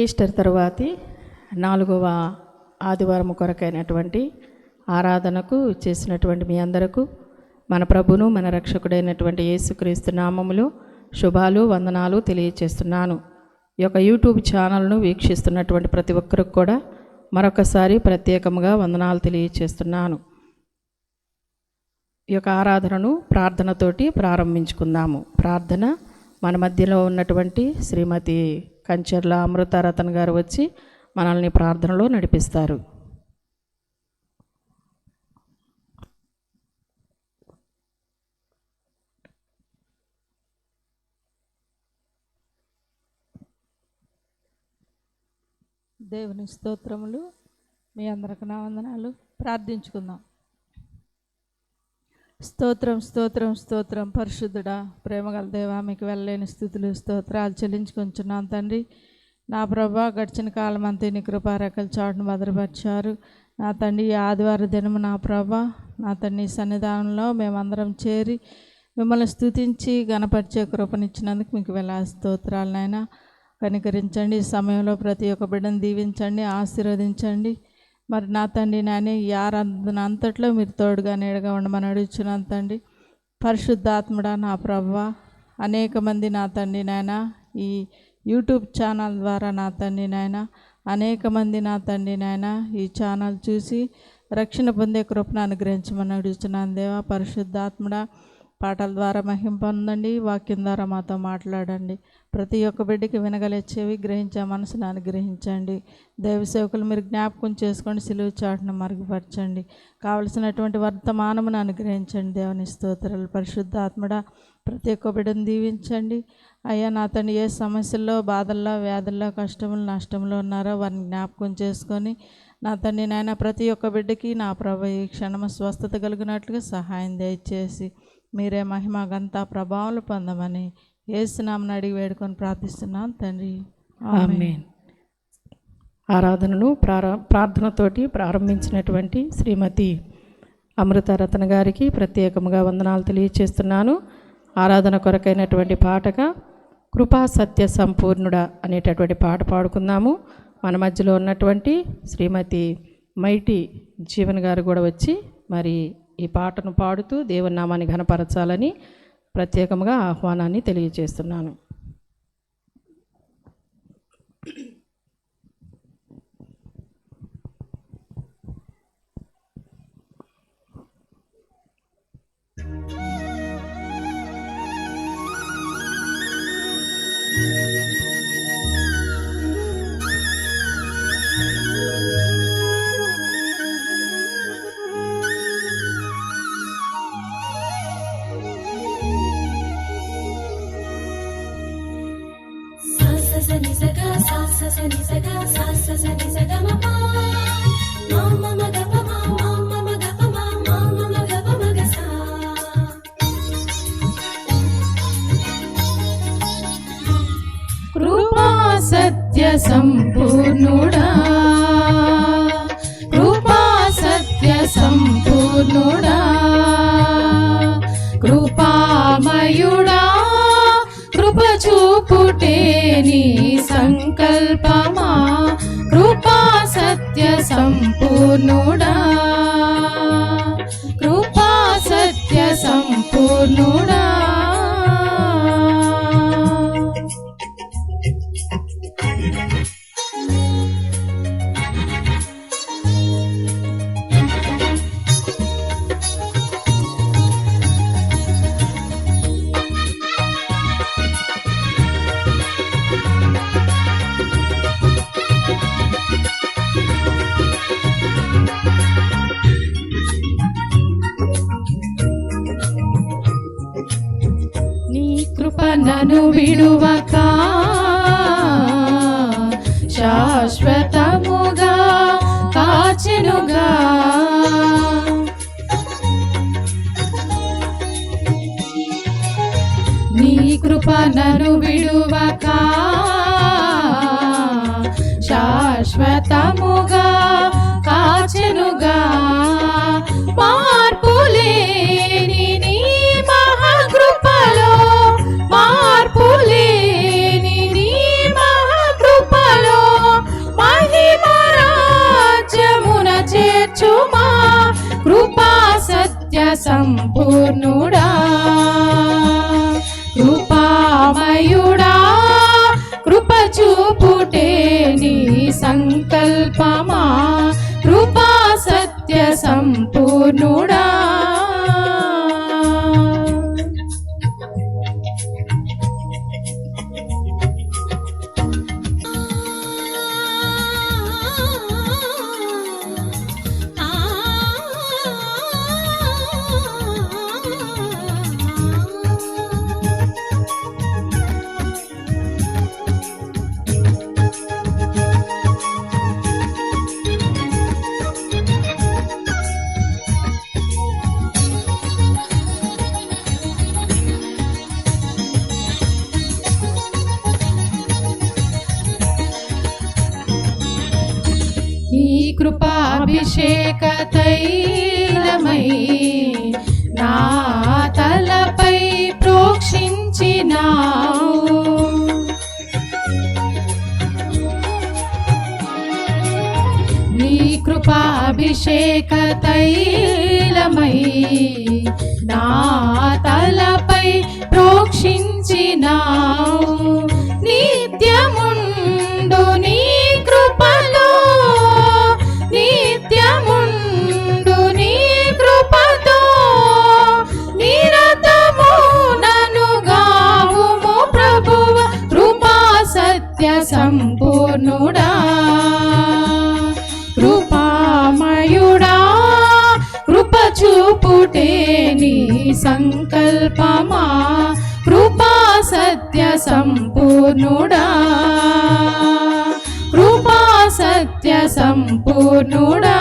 Easter తరువాతి 4వ ఆదివారం కొరకైనటువంటి ఆరాధనకు చేసినటువంటి మీ అందరకు మన ప్రభును మన రక్షకుడైనటువంటి యేసుక్రీస్తు నామములో శుభాలు వందనాలు తెలియచేస్తున్నాను. ఈ యొక్క యూట్యూబ్ ఛానల్ను వీక్షిస్తున్నటువంటి ప్రతి ఒక్కరికి కూడా మరొకసారి ప్రత్యేకంగా వందనాలు తెలియచేస్తున్నాను. ఈ యొక్క ఆరాధనను ప్రార్థనతోటి ప్రారంభించుకుందాము. ప్రార్థన మన మధ్యలో ఉన్నటువంటి శ్రీమతి కంచర్ల అమృతారతన్ గారు వచ్చి మనల్ని ప్రార్థనలో నడిపిస్తారు. దేవుని స్తోత్రములు. మీ అందరికి నా వందనాలు. ప్రార్థించుకుందాం. స్తోత్రం స్తోత్రం స్తోత్రం పరిశుద్ధుడా ప్రేమగల దేవా, మీకు వెళ్ళలేని స్థుతులు స్తోత్రాలు చెల్లించుకుంటున్నాం తండ్రి. నా ప్రభా, గడిచిన కాలం అంతా నీ కృపారేఖల చాటును భద్రపరిచారు నా తండ్రి. ఈ ఆదివారం దినము నా ప్రభా, నా తండ్రి సన్నిధానంలో మేమందరం చేరి మిమ్మల్ని స్తుతించి గణపరిచే కృపనిచ్చినందుకు మీకు వెళ్ళాలి స్తోత్రాలు నాయన. కనికరించండి. ఈ సమయంలో ప్రతి ఒక్క బిడ్డను దీవించండి, ఆశీర్వదించండి. మరి నా తండ్రి నాని ఈ ఆరాధన అంతట్లో మీరు తోడుగా నీడగా ఉండమని అడుగుచున్నాను తండ్రి. పరిశుద్ధాత్ముడా నా ప్రభువా, అనేక మంది నా తండ్రి నాయన ఈ యూట్యూబ్ ఛానల్ ద్వారా నా తండ్రి నాయన అనేక మంది నా తండ్రి నాయన ఈ ఛానల్ చూసి రక్షణ పొందే కృపను అనుగ్రహించమని అడుగుతున్నాను దేవా. పరిశుద్ధాత్ముడా, పాటల ద్వారా మహిమ పొందండి, వాక్యం ద్వారా మాతో మాట్లాడండి. ప్రతి ఒక్క బిడ్డకి వినగలే చెవి, గ్రహించే మనసును అనుగ్రహించండి. దైవ సేవకులు మీరు జ్ఞాపకం చేసుకోండి, సిలువ చాటును మరుగుపరచండి. కావలసినటువంటి వర్తమానమును అనుగ్రహించండి. దేవుని స్తోత్రాలు. పరిశుద్ధాత్మడా, ప్రతి ఒక్క బిడ్డను దీవించండి అయ్యా. నా తండ్రి ఏ సమస్యల్లో, బాధల్లో, వ్యాధుల్లో, కష్టములు, నష్టంలో ఉన్నారో వారిని జ్ఞాపకం చేసుకొని నా తండ్రి నాయన ప్రతి ఒక్క బిడ్డకి నా ప్రభు ఈ క్షణము స్వస్థత కలిగినట్లుగా సహాయం దయచేసి మీరే మహిమ ఘనత ప్రభావాలు పొందమని యేసునామమున అడిగి వేడుకొని ప్రార్థిస్తున్నాను తండ్రి. ఆమేన్. ఆరాధనను ప్రార్థనతోటి ప్రారంభించినటువంటి శ్రీమతి అమృతారతన్ గారికి ప్రత్యేకంగా వందనాలు తెలియచేస్తున్నాను. ఆరాధన కొరకైనటువంటి పాటగా కృపా సత్య సంపూర్ణుడా అనేటటువంటి పాట పాడుకుందాము. మన మధ్యలో ఉన్నటువంటి శ్రీమతి మైటి జీవన్ గారు కూడా వచ్చి మరి ఈ పాటను పాడుతూ దేవుని నామాన్ని ఘనపరచాలని ప్రత్యేకంగా ఆహ్వానాన్ని తెలియజేస్తున్నాను. కృపా సత్య సంపూర్ణుడా, కృపా సత్య సంపూర్ణుడా, కృపామయుడా, కృప చూపుటే నీ సంకల్పమా. కృపా సత్య సంపూర్ణుడా, కృపా సత్య సంపూర్ణుడా. నన్ను విడువక శాశ్వతముగా కాచెనుగా. నీ కృప నన్ను విడువక శాశ్వతముగా కాచెనుగా. మార్పులేని నీ మహాకృపలో, మార్పులేని నీ మహాకృపలో సంపూర్ణుడా కృపామయుడా కృప చూపుటే నీ సంకల్పమా కృపా సత్య సంపూర్ణుడా నీ కృపాభిషేక తైలమై నా తలపై ప్రోక్షించినావు నీ కృపాభిషేక తైలమై నా తలపై ప్రోక్షించినావు నిత్యముండు నీ కృపలో నిత్యముండు నీ కృపతో నిరతము నన్ను గావుము ప్రభువ కృపా సత్య సంపూర్ణుడా కృపామయుడా కృప చూపుటే నీ సంకల్పమా కృపా సత్య సంపూర్ణుడా కృపా సత్య సంపూర్ణుడా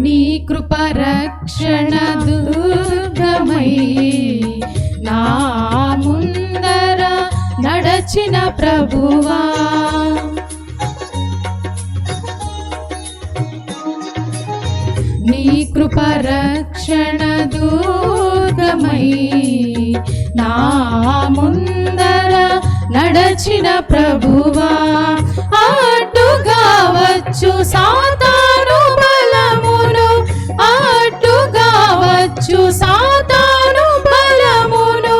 నీ కృప రక్షణ దుర్గమై నా ముందర నడచిన ప్రభువా నీ కృప రక్షణ దుర్గమై నా ముందర నడచిన ప్రభువా అడ్డుగా వచ్చు సాతాను బలమును అడ్డుగా వచ్చు సాతాను బలమును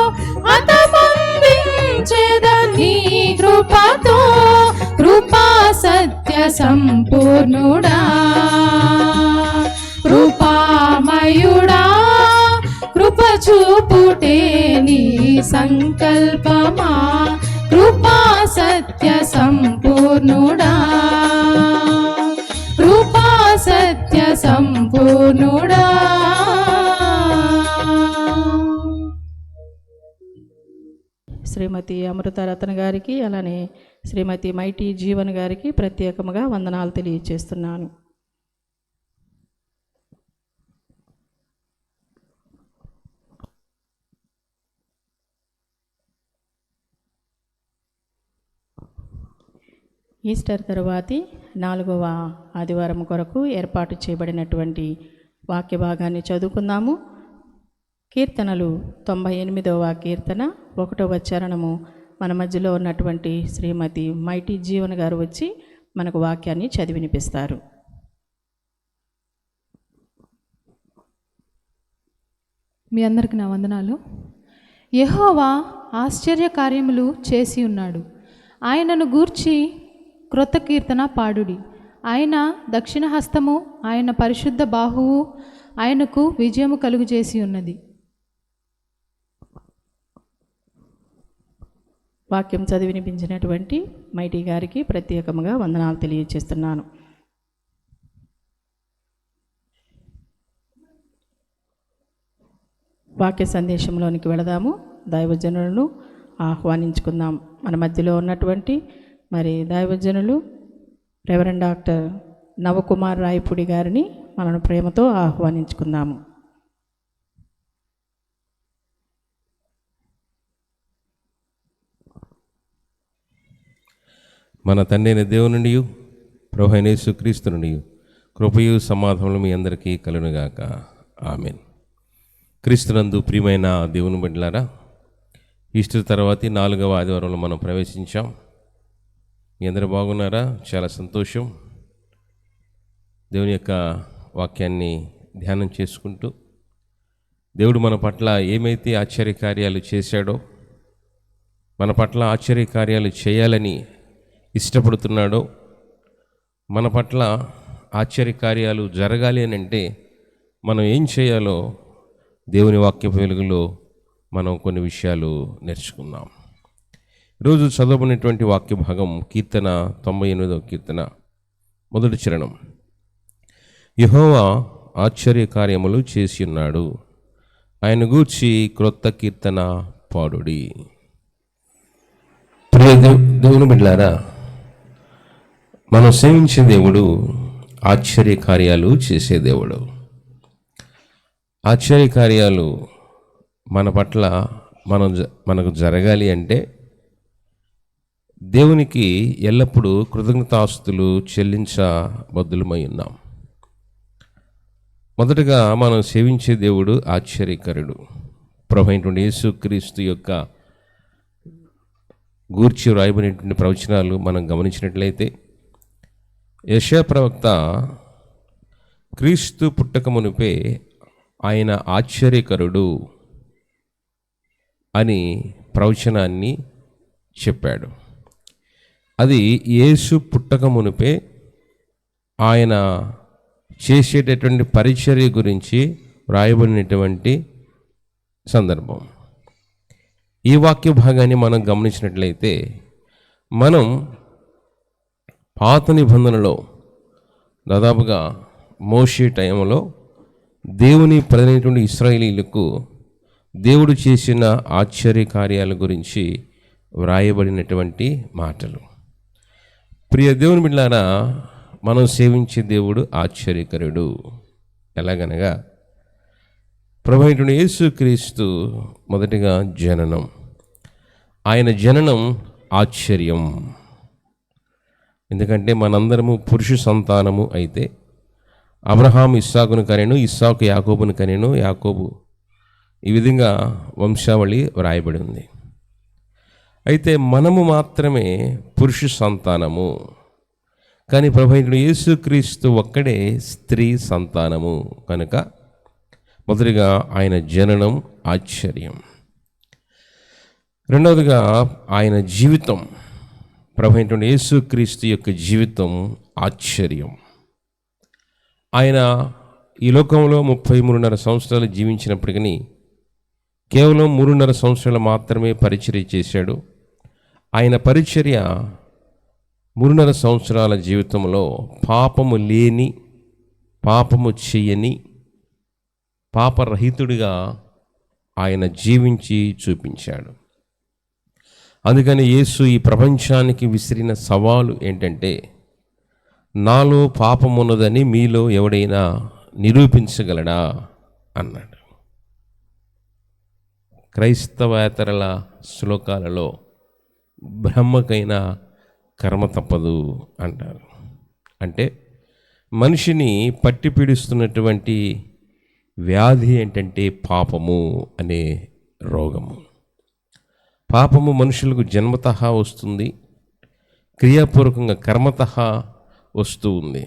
అతమందించెద నీ కృపతో కృపా సత్య సంపూర్ణుడా కృపామయుడా కృప చూపుటే నీ సంకల్పమా కృపా సత్య సంపూర్ణుడా కృపా సత్య సంపూర్ణుడా శ్రీమతి అమృతారత్న గారికి అలానే శ్రీమతి మైటీ జీవన్ గారికి ప్రత్యేకముగా వందనాలు తెలియజేస్తున్నాను. ఈస్టర్ తరువాతి 4వ ఆదివారం కొరకు ఏర్పాటు చేయబడినటువంటి వాక్య భాగాన్ని చదువుకుందాము. కీర్తనలు 98వ కీర్తన 1వ చరణము మన మధ్యలో ఉన్నటువంటి శ్రీమతి మైటీ జీవన్ గారు వచ్చి మనకు వాక్యాన్ని చదివి వినిపిస్తారు. మీ అందరికి నా వందనాలు. యెహోవా ఆశ్చర్య కార్యములు చేసి ఉన్నాడు, ఆయనను గూర్చి క్రొత్త కీర్తన పాడుడి. ఆయన దక్షిణ హస్తము, ఆయన పరిశుద్ధ బాహువు ఆయనకు విజయము కలుగు చేసి ఉన్నది. వాక్యం చదివి వినిపించినటువంటి మైటీ గారికి ప్రత్యేకముగా వందనాలు తెలియజేస్తున్నాను. వాక్య సందేశంలోనికి వెళదాము. దైవజనులను ఆహ్వానించుకుందాం. మన మధ్యలో ఉన్నటువంటి మరి దైవజనులు రెవరెండ్ డాక్టర్ నవకుమార్ రాయపూడి గారిని మనను ప్రేమతో ఆహ్వానించుకుందాము. మన తండ్రి అయిన దేవుని నుండి ప్రభువైన యేసుక్రీస్తు నుండి కృపయు సమాధానములు మీ అందరికీ కలుగునుగాక. ఆమేన్. క్రీస్తునందు ప్రియమైన దేవుని బిడ్డలారా, ఈస్టర్ తర్వాతి 4వ ఆదివారంలో మనం ప్రవేశించాం. మీ అందరూ బాగున్నారా? చాలా సంతోషం. దేవుని యొక్క వాక్యాన్ని ధ్యానం చేసుకుంటూ దేవుడు మన పట్ల ఏమైతే ఆశ్చర్యకార్యాలు చేశాడో, మన పట్ల ఆశ్చర్యకార్యాలు చేయాలని ఇష్టపడుతున్నాడో, మన పట్ల ఆశ్చర్యకార్యాలు జరగాలి అని అంటే మనం ఏం చేయాలో దేవుని వాక్య వెలుగులో మనం కొన్ని విషయాలు నేర్చుకుందాం. ఈరోజు చదవబడినటువంటి వాక్య భాగం కీర్తన 98వ కీర్తన 1వ చరణం. యెహోవా ఆశ్చర్యకార్యములు చేసి ఉన్నాడు, ఆయన గూర్చి క్రొత్త కీర్తన పాడుడి. ప్రియ దేవుని బిడ్డలారా, మనం సేవించే దేవుడు ఆశ్చర్యకార్యాలు చేసే దేవుడు. ఆశ్చర్యకార్యాలు మన పట్ల మనకు జరగాలి అంటే దేవునికి ఎల్లప్పుడూ కృతజ్ఞతాస్తులు చెల్లించబద్దులమై ఉన్నాం. మొదటగా మనం సేవించే దేవుడు ఆశ్చర్యకరుడు. ప్రభువైనటువంటి యేసుక్రీస్తు యొక్క గూర్చి వ్రాయబడినటువంటి ప్రవచనాలు మనం గమనించినట్లయితే, యెషయా ప్రవక్త క్రీస్తు పుట్టక మునుపే ఆయన ఆశ్చర్యకరుడు అని ప్రవచనాన్ని చెప్పాడు. అది యేసు పుట్టక మునుపే ఆయన చేసేటటువంటి పరిచర్య గురించి వ్రాయబడినటువంటి సందర్భం. ఈ వాక్య భాగాన్ని మనం గమనించినట్లయితే, మనం పాత నిబంధనలో దాదాపుగా మోషే టైంలో దేవుని ప్రజలైనటువంటి ఇశ్రాయేలీయులకు దేవుడు చేసిన ఆశ్చర్యకార్యాల గురించి వ్రాయబడినటువంటి మాటలు. ప్రియ దేవుని బిడ్డలారా, మనం సేవించే దేవుడు ఆశ్చర్యకరుడు. ఎలాగనగా ప్రభువైనటువంటి యేసుక్రీస్తు మొదటిగా జననం, ఆయన జననం ఆశ్చర్యం. ఎందుకంటే మనందరము పురుష సంతానము అయితే అబ్రహాం ఇస్సాకును కనెను, ఇస్సాకు యాకోబును కనెను, యాకోబు, ఈ విధంగా వంశావళి వ్రాయబడి ఉంది. అయితే మనము మాత్రమే పురుష సంతానము, కానీ ప్రభువైన యేసుక్రీస్తు ఒక్కడే స్త్రీ సంతానము. కనుక మొదటిగా ఆయన జననం ఆశ్చర్యం. రెండవదిగా ఆయన జీవితం, ప్రభువైన యేసుక్రీస్తు యొక్క జీవితం ఆశ్చర్యం. ఆయన ఈ లోకంలో 33.5 సంవత్సరాలు జీవించినప్పటికీ కేవలం 3.5 సంవత్సరాలు మాత్రమే పరిచర్య చేశాడు. ఆయన పరిచర్య 3.5 సంవత్సరాల జీవితంలో పాపము లేని, పాపము చేయని, పాపరహితుడిగా ఆయన జీవించి చూపించాడు. అందుకని యేసు ఈ ప్రపంచానికి విసిరిన సవాలు ఏంటంటే, నాలో పాపమున్నదని మీలో ఎవడైనా నిరూపించగలడా అన్నాడు. క్రైస్తవేతరుల శ్లోకాలలో బ్రహ్మకైనా కర్మ తప్పదు అంటారు. అంటే మనిషిని పట్టి పీడిస్తున్నటువంటి వ్యాధి ఏంటంటే పాపము అనే రోగము. పాపము మనుషులకు జన్మతః వస్తుంది, క్రియాపూర్వకంగా కర్మతః వస్తూ ఉంది.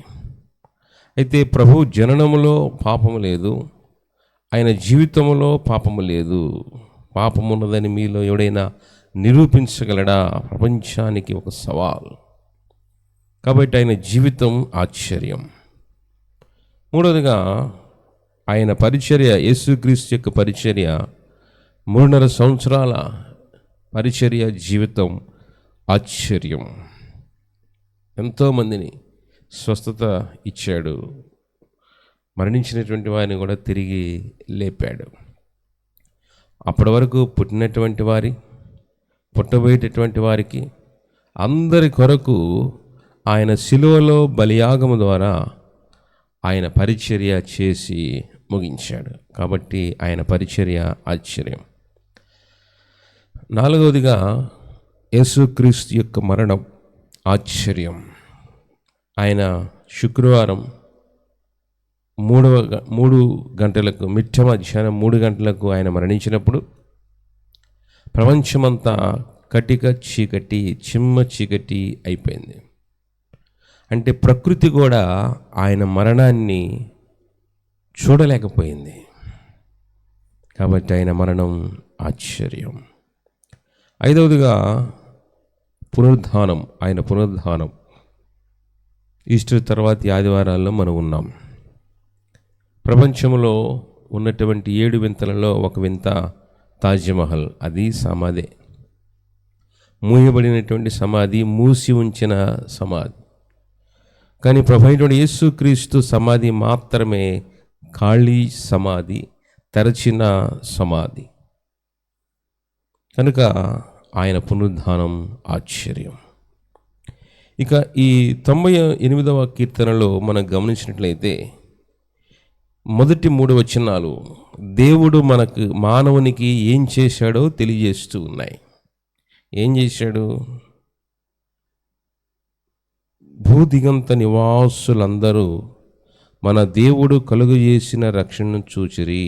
అయితే ప్రభు జననములో పాపము లేదు, ఆయన జీవితంలో పాపము లేదు. పాపము ఉన్నదని మీలో ఎవడైనా నిరూపించగలడా? ప్రపంచానికి ఒక సవాల్. కాబట్టి ఆయన జీవితం ఆశ్చర్యం. మూడవదిగా ఆయన పరిచర్య, యేసుక్రీస్తు యొక్క పరిచర్య 3.5 సంవత్సరాల పరిచర్య జీవితం ఆశ్చర్యం. ఎంతోమందిని స్వస్థత ఇచ్చాడు, మరణించినటువంటి వారిని కూడా తిరిగి లేపాడు. అప్పటి వరకు పుట్టినటువంటి వారి, పుట్టబోయేటటువంటి వారికి అందరి కొరకు ఆయన శిలువలో బలియాగము ద్వారా ఆయన పరిచర్య చేసి ముగించాడు. కాబట్టి ఆయన పరిచర్య ఆశ్చర్యం. నాలుగవదిగా యేసుక్రీస్తు యొక్క మరణం ఆశ్చర్యం. ఆయన శుక్రవారం 3 గంటలకు మిట్ట మధ్యాహ్నం 3 గంటలకు ఆయన మరణించినప్పుడు ప్రపంచమంతా కటిక చీకటి, చిమ్మ చీకటి అయిపోయింది. అంటే ప్రకృతి కూడా ఆయన మరణాన్ని చూడలేకపోయింది. కాబట్టి ఆయన మరణం ఆశ్చర్యం. ఐదవదిగా పునరుద్ధానం. ఆయన పునరుద్ధానం. ఈస్టర్ తర్వాతి ఆదివారాల్లో మనం ఉన్నాం. ప్రపంచంలో ఉన్నటువంటి 7 వింతలలో ఒక వింత తాజ్మహల్. అది సమాధి, మూయబడినటువంటి సమాధి, మూసి ఉంచిన సమాధి. కానీ ప్రభువైన యేసుక్రీస్తు సమాధి మాత్రమే ఖాళీ సమాధి, తెరచిన సమాధి. కనుక ఆయన పునరుద్ధానం ఆశ్చర్యం. ఇక ఈ 98వ కీర్తనలో మనం గమనించినట్లయితే మొదటి 3 వచనాలు దేవుడు మానవునికి ఏం చేశాడో తెలియజేస్తూ ఉన్నాయి. ఏం చేశాడు? భూదిగంత నివాసులందరూ మన దేవుడు కలుగజేసిన రక్షణను చూచిరి.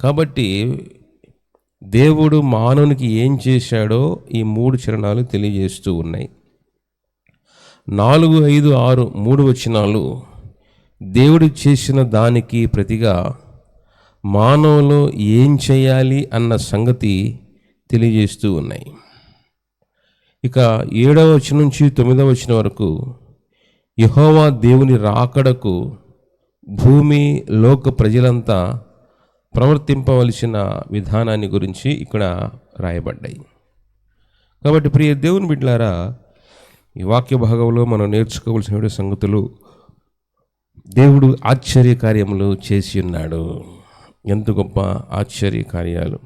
కాబట్టి దేవుడు మానవునికి ఏం చేశాడో ఈ 3 చరణాలు తెలియజేస్తూ ఉన్నాయి. 4, 5, 6 3 వచనాలు దేవుడు చేసిన దానికి ప్రతిగా మానవులు ఏం చేయాలి అన్న సంగతి తెలియజేస్తూ ఉన్నాయి. ఇక 7వ వచనం నుంచి 9వ వచనం వరకు యెహోవా దేవుని రాకడకు భూమి లోక ప్రజలంతా ప్రవర్తింపవలసిన విధానాన్ని గురించి ఇక్కడ రాయబడ్డాయి. కాబట్టి ప్రియ దేవుని బిడ్డలారా, ఈ వాక్య భాగంలో మనం నేర్చుకోవలసిన సంగతులు, దేవుడు ఆశ్చర్య కార్యములు చేసి ఉన్నాడు. ఎంత గొప్ప ఆశ్చర్య కార్యాలు!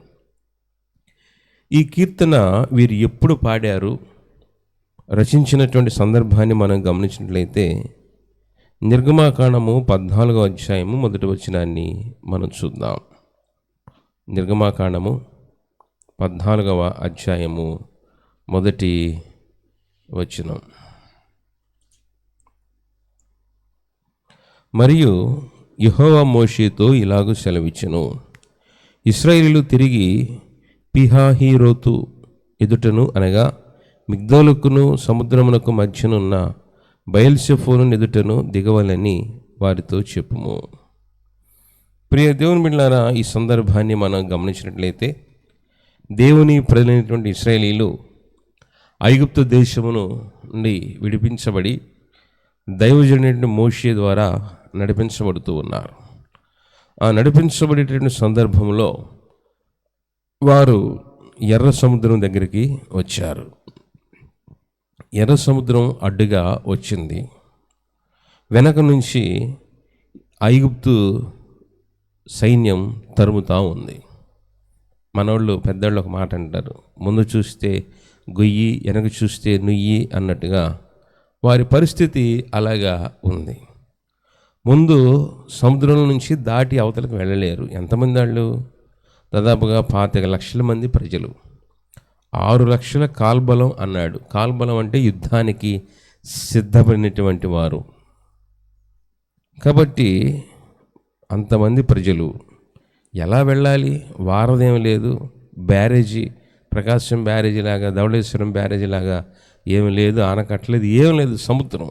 ఈ కీర్తన వీరు ఎప్పుడు పాడారు, రచించినటువంటి సందర్భాన్ని మనం గమనించినట్లయితే నిర్గమాకాండము 14వ అధ్యాయము 1వ వచనాన్ని మనం చూద్దాం. నిర్గమాకాండము 14వ అధ్యాయము 1వ వచనం. మరియు యెహోవా మోషేతో ఇలాగూ సెలవిచ్చెను, ఇశ్రాయేలీయులు తిరిగి పిహాహీరోతు ఎదుటను అనగా మిగ్దోలుకును సముద్రమునకు మధ్యనున్న బయల్సెఫోను ఎదుటను దిగవలని వారితో చెప్పుము. ప్రియ దేవుని బిడ్డలారా, ఈ సందర్భాన్ని మనం గమనించినట్లయితే దేవుని ప్రజలైనటువంటి ఇశ్రాయేలీయులు ఐగుప్తు దేశమును నుండి విడిపించబడి దైవజనుడైన మోషే ద్వారా నడిపించబడుతూ ఉన్నారు. ఆ నడిపించబడేటువంటి సందర్భంలో వారు ఎర్ర సముద్రం దగ్గరికి వచ్చారు. ఎర్ర సముద్రం అడ్డుగా వచ్చింది. వెనక నుంచి ఐగుప్తు సైన్యం తరుముతూ ఉంది. మనోళ్ళు పెద్దోళ్ళు ఒక మాట అంటారు, ముందు చూస్తే గొయ్యి వెనక చూస్తే నుయ్యి అన్నట్టుగా వారి పరిస్థితి అలాగా ఉంది. ముందు సముద్రం నుంచి దాటి అవతలకు వెళ్ళలేరు. ఎంతమంది వాళ్ళు? దాదాపుగా 25 లక్షల మంది ప్రజలు. 6 లక్షల కాల్బలం అన్నాడు. కాల్బలం అంటే యుద్ధానికి సిద్ధపడినటువంటి వారు. కాబట్టి అంతమంది ప్రజలు ఎలా వెళ్ళాలి? వారదేం లేదు, బ్యారేజీ, ప్రకాశం బ్యారేజీ లాగా, ధవళేశ్వరం బ్యారేజీ లాగా ఏమి లేదు, ఆనకట్టలేదు, ఏం లేదు, సముద్రం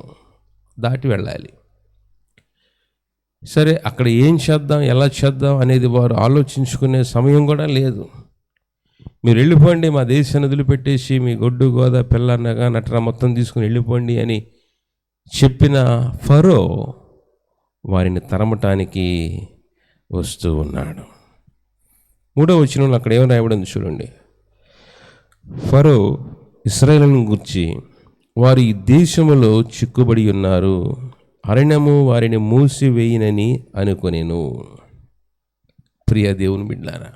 దాటి వెళ్ళాలి. సరే, అక్కడ ఏం చేద్దాం, ఎలా చేద్దాం అనేది వారు ఆలోచించుకునే సమయం కూడా లేదు. మీరు వెళ్ళిపోండి, మా దేశాన్ని వదిలిపెట్టేసి మీ గొడ్డు గోద పిల్లన్నగా నటన మొత్తం తీసుకుని వెళ్ళిపోండి అని చెప్పిన ఫరో వారిని తరమటానికి వస్తూ ఉన్నాడు. 3వ వచనంలో అక్కడ ఏమని రాయబడింది చూడండి. ఫరో ఇశ్రాయేలును గూర్చి, వారు ఈ దేశములో చిక్కుబడి ఉన్నారు, అరణ్యము వారిని మూసివేయినని అనుకొనెను. ప్రియ దేవుని బిడ్డలారా,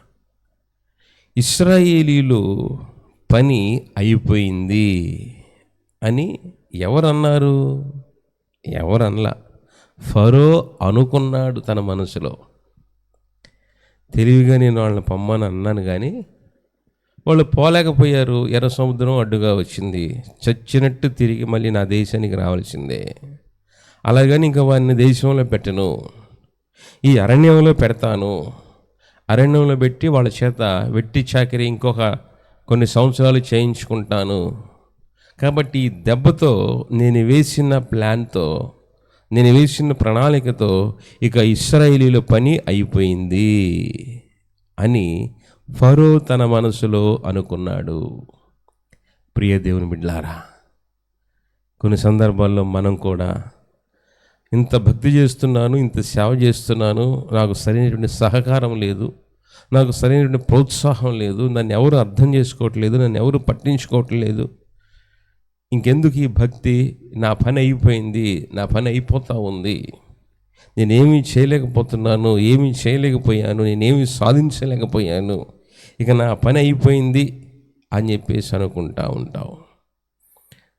ఇశ్రాయేలీలు పని అయిపోయింది అని ఎవరన్నారు? ఎవరనలా. ఫరో అనుకున్నాడు తన మనసులో. తెలివిగా నేను వాళ్ళని పొమ్మని అన్నాను, కానీ వాళ్ళు పోలేకపోయారు. ఎర్ర సముద్రం అడ్డుగా వచ్చింది. చచ్చినట్టు తిరిగి మళ్ళీ నా దేశానికి రావాల్సిందే. అలాగని ఇంకా వారిని దేశంలో పెట్టను, ఈ అరణ్యంలో పెడతాను. అరణ్యంలో పెట్టి వాళ్ళ చేత వెట్టి చాకిరి ఇంకొక కొన్ని సంవత్సరాలు చేయించుకుంటాను. కాబట్టి ఈ దెబ్బతో, నేను వేసిన ప్లాన్తో, నేను వేసిన ప్రణాళికతో ఇక ఇశ్రాయేలీల పని అయిపోయింది అని ఫరో తన మనసులో అనుకున్నాడు. ప్రియ దేవుని బిడ్డలారా, కొన్ని సందర్భాల్లో మనం కూడా ఇంత భక్తి చేస్తున్నాను, ఇంత సేవ చేస్తున్నాను, నాకు సరైనటువంటి సహకారం లేదు, నాకు సరైనటువంటి ప్రోత్సాహం లేదు, నన్ను ఎవరు అర్థం చేసుకోవట్లేదు, నన్ను ఎవరు పట్టించుకోవట్లేదు, ఇంకెందుకు ఈ భక్తి, నా పని అయిపోయింది, నా పని అయిపోతూ ఉంది, నేనేమీ చేయలేకపోతున్నాను, ఏమీ చేయలేకపోయాను, నేనేమీ సాధించలేకపోయాను, ఇక నా పని అయిపోయింది అని చెప్పేసి అనుకుంటా ఉంటావు.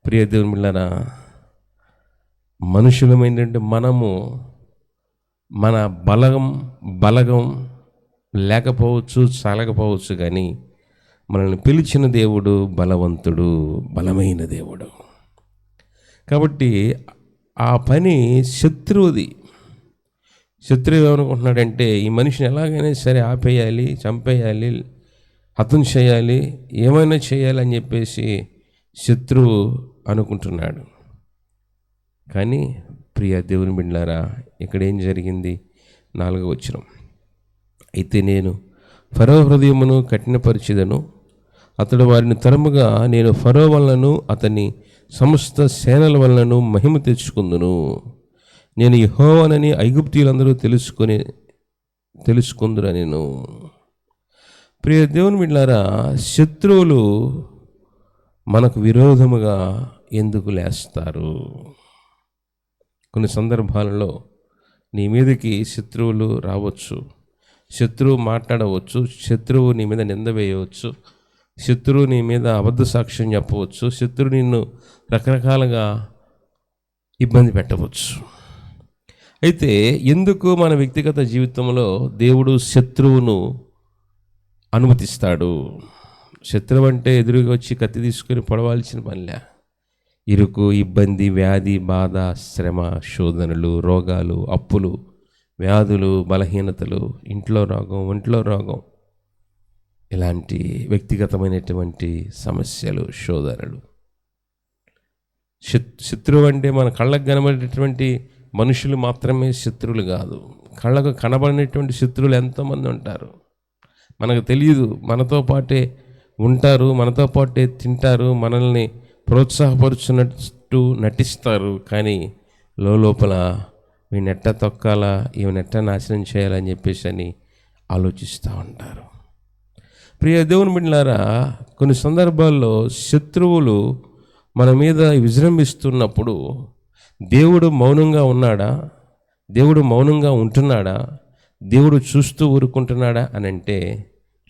ప్రియ దేవుని బిడ్డలారా, మనుషులమైనటువంటి మనము మన బలగం లేకపోవచ్చు, చాలకపోవచ్చు, కానీ మనల్ని పిలిచిన దేవుడు బలవంతుడు, బలమైన దేవుడు. కాబట్టి ఆ పని శత్రువుది. శత్రువు ఏమనుకుంటున్నాడంటే, ఈ మనిషిని ఎలాగైనా సరే ఆపేయాలి, చంపేయాలి, హతం చేయాలి, ఏమైనా చేయాలి అని చెప్పేసి శత్రువు అనుకుంటున్నాడు. కానీ ప్రియ దేవుని బిడ్డలారా, ఇక్కడ ఏం జరిగింది? 4వ వచనం, అయితే నేను ఫరో హృదయమును కఠినపరిచెదను, అతడు వారిని తరముగా నేను ఫరో వలనను అతని సమస్త సేనల వలనను మహిమ తెచ్చుకుందును. నేను యెహోవానని ఐగుప్తీయులందరూ తెలుసుకుందురా నేను. ప్రియ దేవుని బిడ్డలారా, శత్రువులు మనకు విరోధముగా ఎందుకు లేస్తారు? కొన్ని సందర్భాలలో నీ మీదకి శత్రువులు రావచ్చు, శత్రువు మాట్లాడవచ్చు, శత్రువు నీ మీద నింద వేయవచ్చు, శత్రువు నీ మీద అబద్ధ సాక్ష్యం చెప్పవచ్చు, శత్రువు నిన్ను రకరకాలుగా ఇబ్బంది పెట్టవచ్చు. అయితే ఎందుకు మన వ్యక్తిగత జీవితంలో దేవుడు శత్రువును అనుమతిస్తాడు? శత్రువు అంటే ఎదురుగా వచ్చి కత్తి తీసుకొని పొడవాల్సిన పనిలే. ఇరుకు, ఇబ్బంది, వ్యాధి, బాధ, శ్రమ, శోధనలు, రోగాలు, అప్పులు, వ్యాధులు, బలహీనతలు, ఇంట్లో రోగం, ఒంట్లో రోగం, ఇలాంటి వ్యక్తిగతమైనటువంటి సమస్యలు, శోధనలు. శత్రువు అంటే మన కళ్ళకు కనబడేటటువంటి మనుషులు మాత్రమే శత్రువులు కాదు. కళ్ళకు కనబడినటువంటి శత్రువులు ఎంతోమంది ఉంటారు, మనకు తెలియదు. మనతో పాటే ఉంటారు, మనతో పాటే తింటారు, మనల్ని ప్రోత్సాహపరుచున్నట్టు నటిస్తారు, కానీ లోపల వీనెట్ట తొక్కాలా, ఈమెనెట్ట నాశనం చేయాలని చెప్పేసి అని ఆలోచిస్తూ ఉంటారు. ప్రియ దేవుని బిడ్డలారా, కొన్ని సందర్భాల్లో శత్రువులు మన మీద విజృంభిస్తున్నప్పుడు దేవుడు మౌనంగా ఉన్నాడా, దేవుడు మౌనంగా ఉంటున్నాడా, దేవుడు చూస్తూ ఊరుకుంటున్నాడా అని అంటే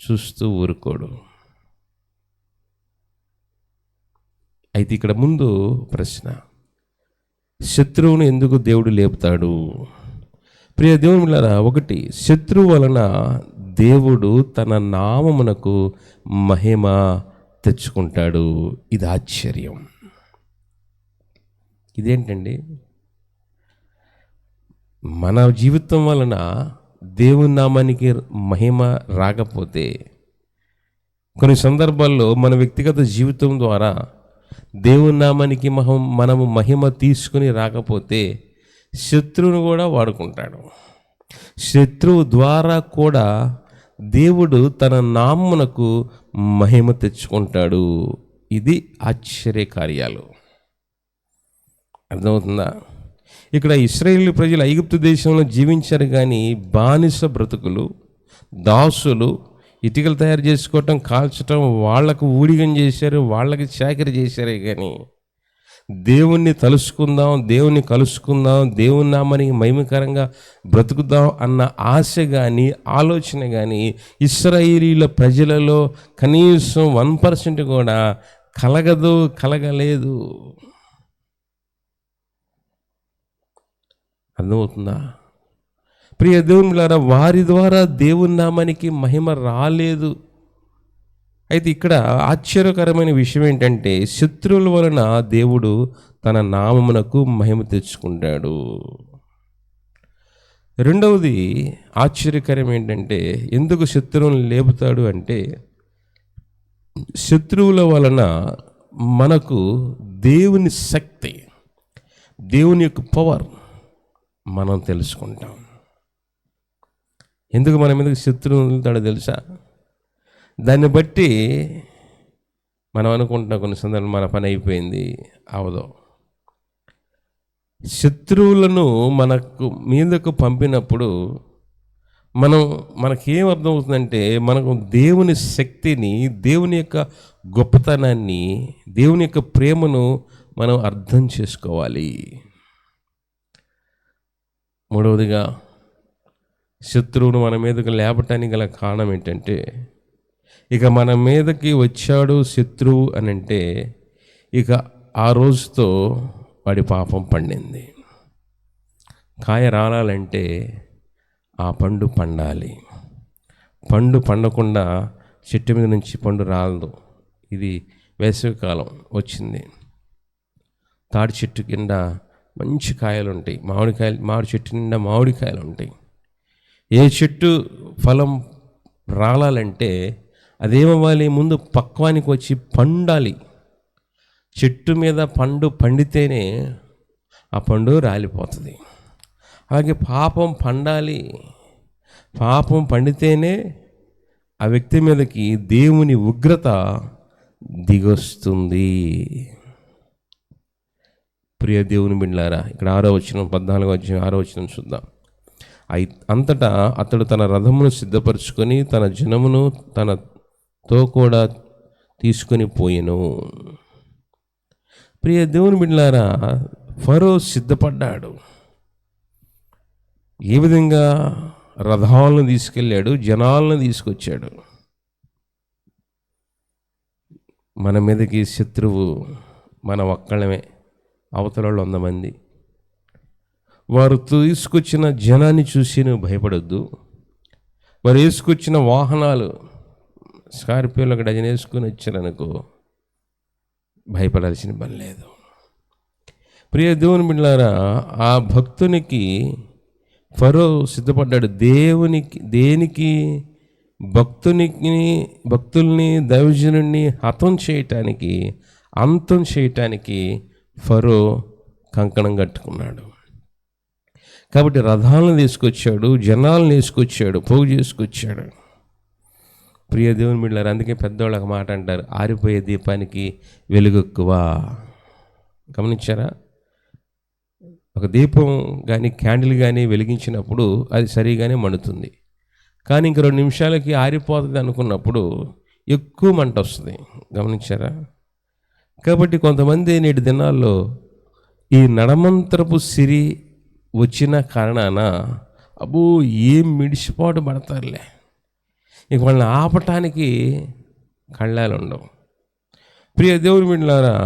చూస్తూ ఊరుకోడు. అయితే ఇక్కడ ముందు ప్రశ్న, శత్రువును ఎందుకు దేవుడు లేపుతాడు? ప్రియ దేవుని బిడ్డలారా, ఒకటి, శత్రువు వలన దేవుడు తన నామమునకు మహిమ తెచ్చుకుంటాడు. ఇది ఆశ్చర్యం. ఇదేంటండి? మన జీవితం వలన దేవుని నామానికి మహిమ రాకపోతే, కొన్ని సందర్భాల్లో మన వ్యక్తిగత జీవితం ద్వారా దేవుని నామానికి మనము మహిమ తీసుకుని రాకపోతే శత్రువును కూడా వాడుకుంటాడు. శత్రువు ద్వారా కూడా దేవుడు తన నామమునకు మహిమ తెచ్చుకుంటాడు. ఇది ఆశ్చర్యకార్యాలు. అర్థమవుతుందా? ఇక్కడ ఇశ్రాయేలు ప్రజలు ఐగుప్తు దేశంలో జీవించారు, కానీ బానిస బ్రతుకులు, దాసులు, ఇటుకలు తయారు చేసుకోవటం, కాల్చటం, వాళ్లకు ఊడిగం చేశారు, వాళ్ళకి చాకరీ చేశారే కానీ దేవుణ్ణి తలుసుకుందాం, దేవుణ్ణి కలుసుకుందాం, దేవుని నామానికి మహిమకరంగా బ్రతుకుదాం అన్న ఆశ కానీ ఆలోచన కానీ ఇశ్రాయేలీల ప్రజలలో కనీసం 1% కూడా కలగలేదు. అర్థమవుతుందా? ప్రియ దేవుని బిడ్డలారా, వారి ద్వారా దేవుని నామానికి మహిమ రాలేదు. అయితే ఇక్కడ ఆశ్చర్యకరమైన విషయం ఏంటంటే, శత్రువుల వలన దేవుడు తన నామమునకు మహిమ తెచ్చుకుంటాడు. రెండవది ఆశ్చర్యకరం ఏంటంటే, ఎందుకు శత్రువులను లేపుతాడు అంటే, శత్రువుల వలన మనకు దేవుని శక్తి, దేవుని యొక్క పవర్ మనం తెలుసుకుంటాం. ఎందుకు మన మీదకి శత్రువులు వెళ్తాడో తెలుసా? దాన్ని బట్టి మనం అనుకుంటున్నాం కొన్ని సందర్భాలు మన పని అయిపోయింది, అవదో. శత్రువులను మనకు మీదకు పంపినప్పుడు మనకేం అర్థమవుతుందంటే, మనకు దేవుని శక్తిని, దేవుని యొక్క గొప్పతనాన్ని, దేవుని యొక్క ప్రేమను మనం అర్థం చేసుకోవాలి. మూడవదిగా, శత్రువును మన మీదకు లేపటానికి గల కారణం ఏంటంటే, ఇక మన మీదకి వచ్చాడు శత్రువు అని అంటే, ఇక ఆ రోజుతో వాడి పాపం పండింది. కాయ రాలాలంటే ఆ పండు పండాలి. పండు పండకుండా చెట్టు మీద నుంచి పండు రాలదు. ఇది వేసవికాలం వచ్చింది. తాడి చెట్టు కింద మంచి కాయలు ఉంటాయి, మామిడి చెట్టు నిండా మామిడికాయలు ఉంటాయి. ఏ చెట్టు ఫలం రాలాలంటే అదేమవ్వాలి, ముందు పక్వానికి వచ్చి పండాలి. చెట్టు మీద పండు పండితేనే ఆ పండు రాలిపోతుంది. అలాగే పాపం పండాలి. పాపం పండితేనే ఆ వ్యక్తి మీదకి దేవుని ఉగ్రత దిగొస్తుంది. ప్రియ దేవుని బిడ్డలారా, ఇక్కడ 6వ వచనం 14వ అధ్యాయం 6వ వచనం చూద్దాం. అంతటా అతడు తన రథమును సిద్ధపరచుకొని తన జనమును తనతో కూడా తీసుకొని పోయెను. ప్రియ దేవుని బిడ్డలారా, ఫరో సిద్ధపడ్డాడు. ఏ విధంగా? రథాలను తీసుకెళ్ళాడు, జనాలను తీసుకొచ్చాడు. మన మీదకి శత్రువు మన ఒక్కళ్ళమే, అవతల 100 మంది. వారు తీసుకొచ్చిన జనాన్ని చూసి నువ్వు భయపడొద్దు. వారు వేసుకొచ్చిన వాహనాలు, స్కార్పియోలో ఒక డజన్ వేసుకొని వచ్చారనుకో, భయపడాల్సిన పని లేదు. ప్రియ దేవుని బిడ్డలారా, ఆ భక్తునికి ఫరో సిద్ధపడ్డాడు. దేనికి? భక్తుల్ని దైవజనుడిని అంతం చేయటానికి ఫరో కంకణం కట్టుకున్నాడు. కాబట్టి రథాలను తీసుకొచ్చాడు, జనాలను తీసుకొచ్చాడు, పోగు చేసుకొచ్చాడు. ప్రియ దేవుని బిడ్డలారా, అందుకే పెద్దవాళ్ళు ఒక మాట అంటారు, ఆరిపోయే దీపానికి వెలుగెక్కువ. గమనించారా? ఒక దీపం కానీ క్యాండిల్ కానీ వెలిగించినప్పుడు అది సరిగానే మండుతుంది. కానీ ఇంక 2 నిమిషాలకి ఆరిపోతుంది అనుకున్నప్పుడు ఎక్కువ మంట వస్తుంది. గమనించారా? కాబట్టి కొంతమంది నేటి దినాల్లో ఈ నడమంత్రపు సిరి వచ్చిన కారణాన అబ్బో ఏం మిడిసిపాటు పడతారులే, ఇక వాళ్ళని ఆపటానికి కళ్ళాలు ఉండవు. ప్రియ దేవుని బిడ్డలారా,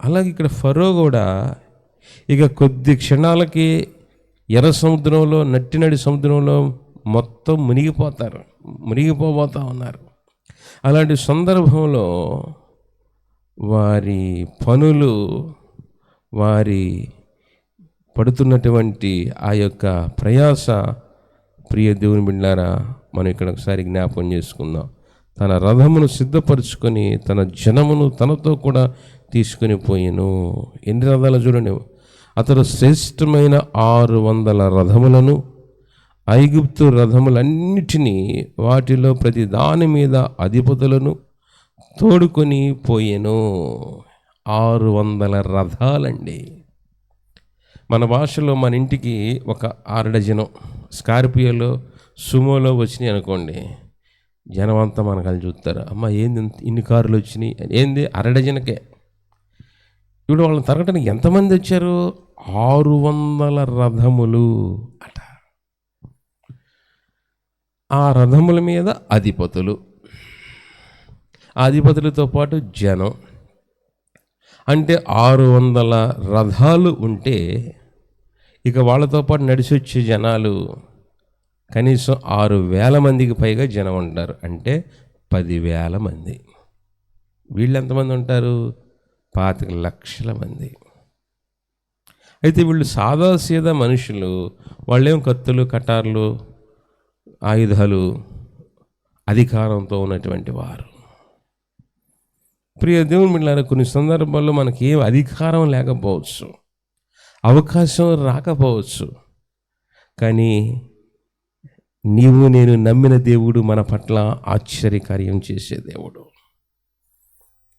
అలాగే ఇక్కడ ఫరో కూడా ఇక కొద్ది క్షణాలకి ఎర్ర సముద్రంలో, నడి సముద్రంలో మొత్తం మునిగిపోబోతా ఉన్నారు. అలాంటి సందర్భంలో వారి పనులు, వారి పడుతున్నటువంటి ఆ యొక్క ప్రయాస, ప్రియ దేవుని బిడ్డలారా, మనం ఇక్కడ ఒకసారి జ్ఞాపకం చేసుకుందాం. తన రథమును సిద్ధపరచుకొని తన జనమును తనతో కూడా తీసుకొని పోయెను. ఎన్ని రథాలు చూడండి. అతడు శ్రేష్టమైన 600 రథములను, ఐగుప్తు రథములన్నిటినీ, వాటిలో ప్రతి దాని మీద అధిపతులను తోడుకొని పోయెను. 600 రథాలండి. మన భాషలో మన ఇంటికి ఒక 6 డజను స్కార్పియోలో, సుమోలో వచ్చినాయి అనుకోండి, జనం అంతా మనకు చూస్తారు, అమ్మ ఏంది ఇన్ని కార్లు వచ్చినాయి, ఏంది 6 డజన్కే. ఇప్పుడు వాళ్ళని తరగటానికి ఎంతమంది వచ్చారు? 600 రథములు అట. ఆ రథముల మీద అధిపతులు, అధిపతులతో పాటు జనం. అంటే 600 రథాలు ఉంటే ఇక వాళ్ళతో పాటు నడిచి వచ్చే జనాలు కనీసం 6,000 మందికి పైగా జనం ఉంటారు. అంటే 10,000 మంది. వీళ్ళు ఎంతమంది ఉంటారు? 25,00,000 మంది. అయితే వీళ్ళు సాదాసీదా మనుషులు. వాళ్ళేం కత్తులు, కటార్లు, ఆయుధాలు, అధికారంతో ఉన్నటువంటి వారు. ప్రియ దేవుని బిడ్డలారా, కొన్ని సందర్భాల్లో మనకి ఏం అధికారం లేకపోవచ్చు, అవకాశం రాకపోవచ్చు, కానీ నీవు నేను నమ్మిన దేవుడు మన పట్ల ఆశ్చర్యకార్యం చేసే దేవుడు.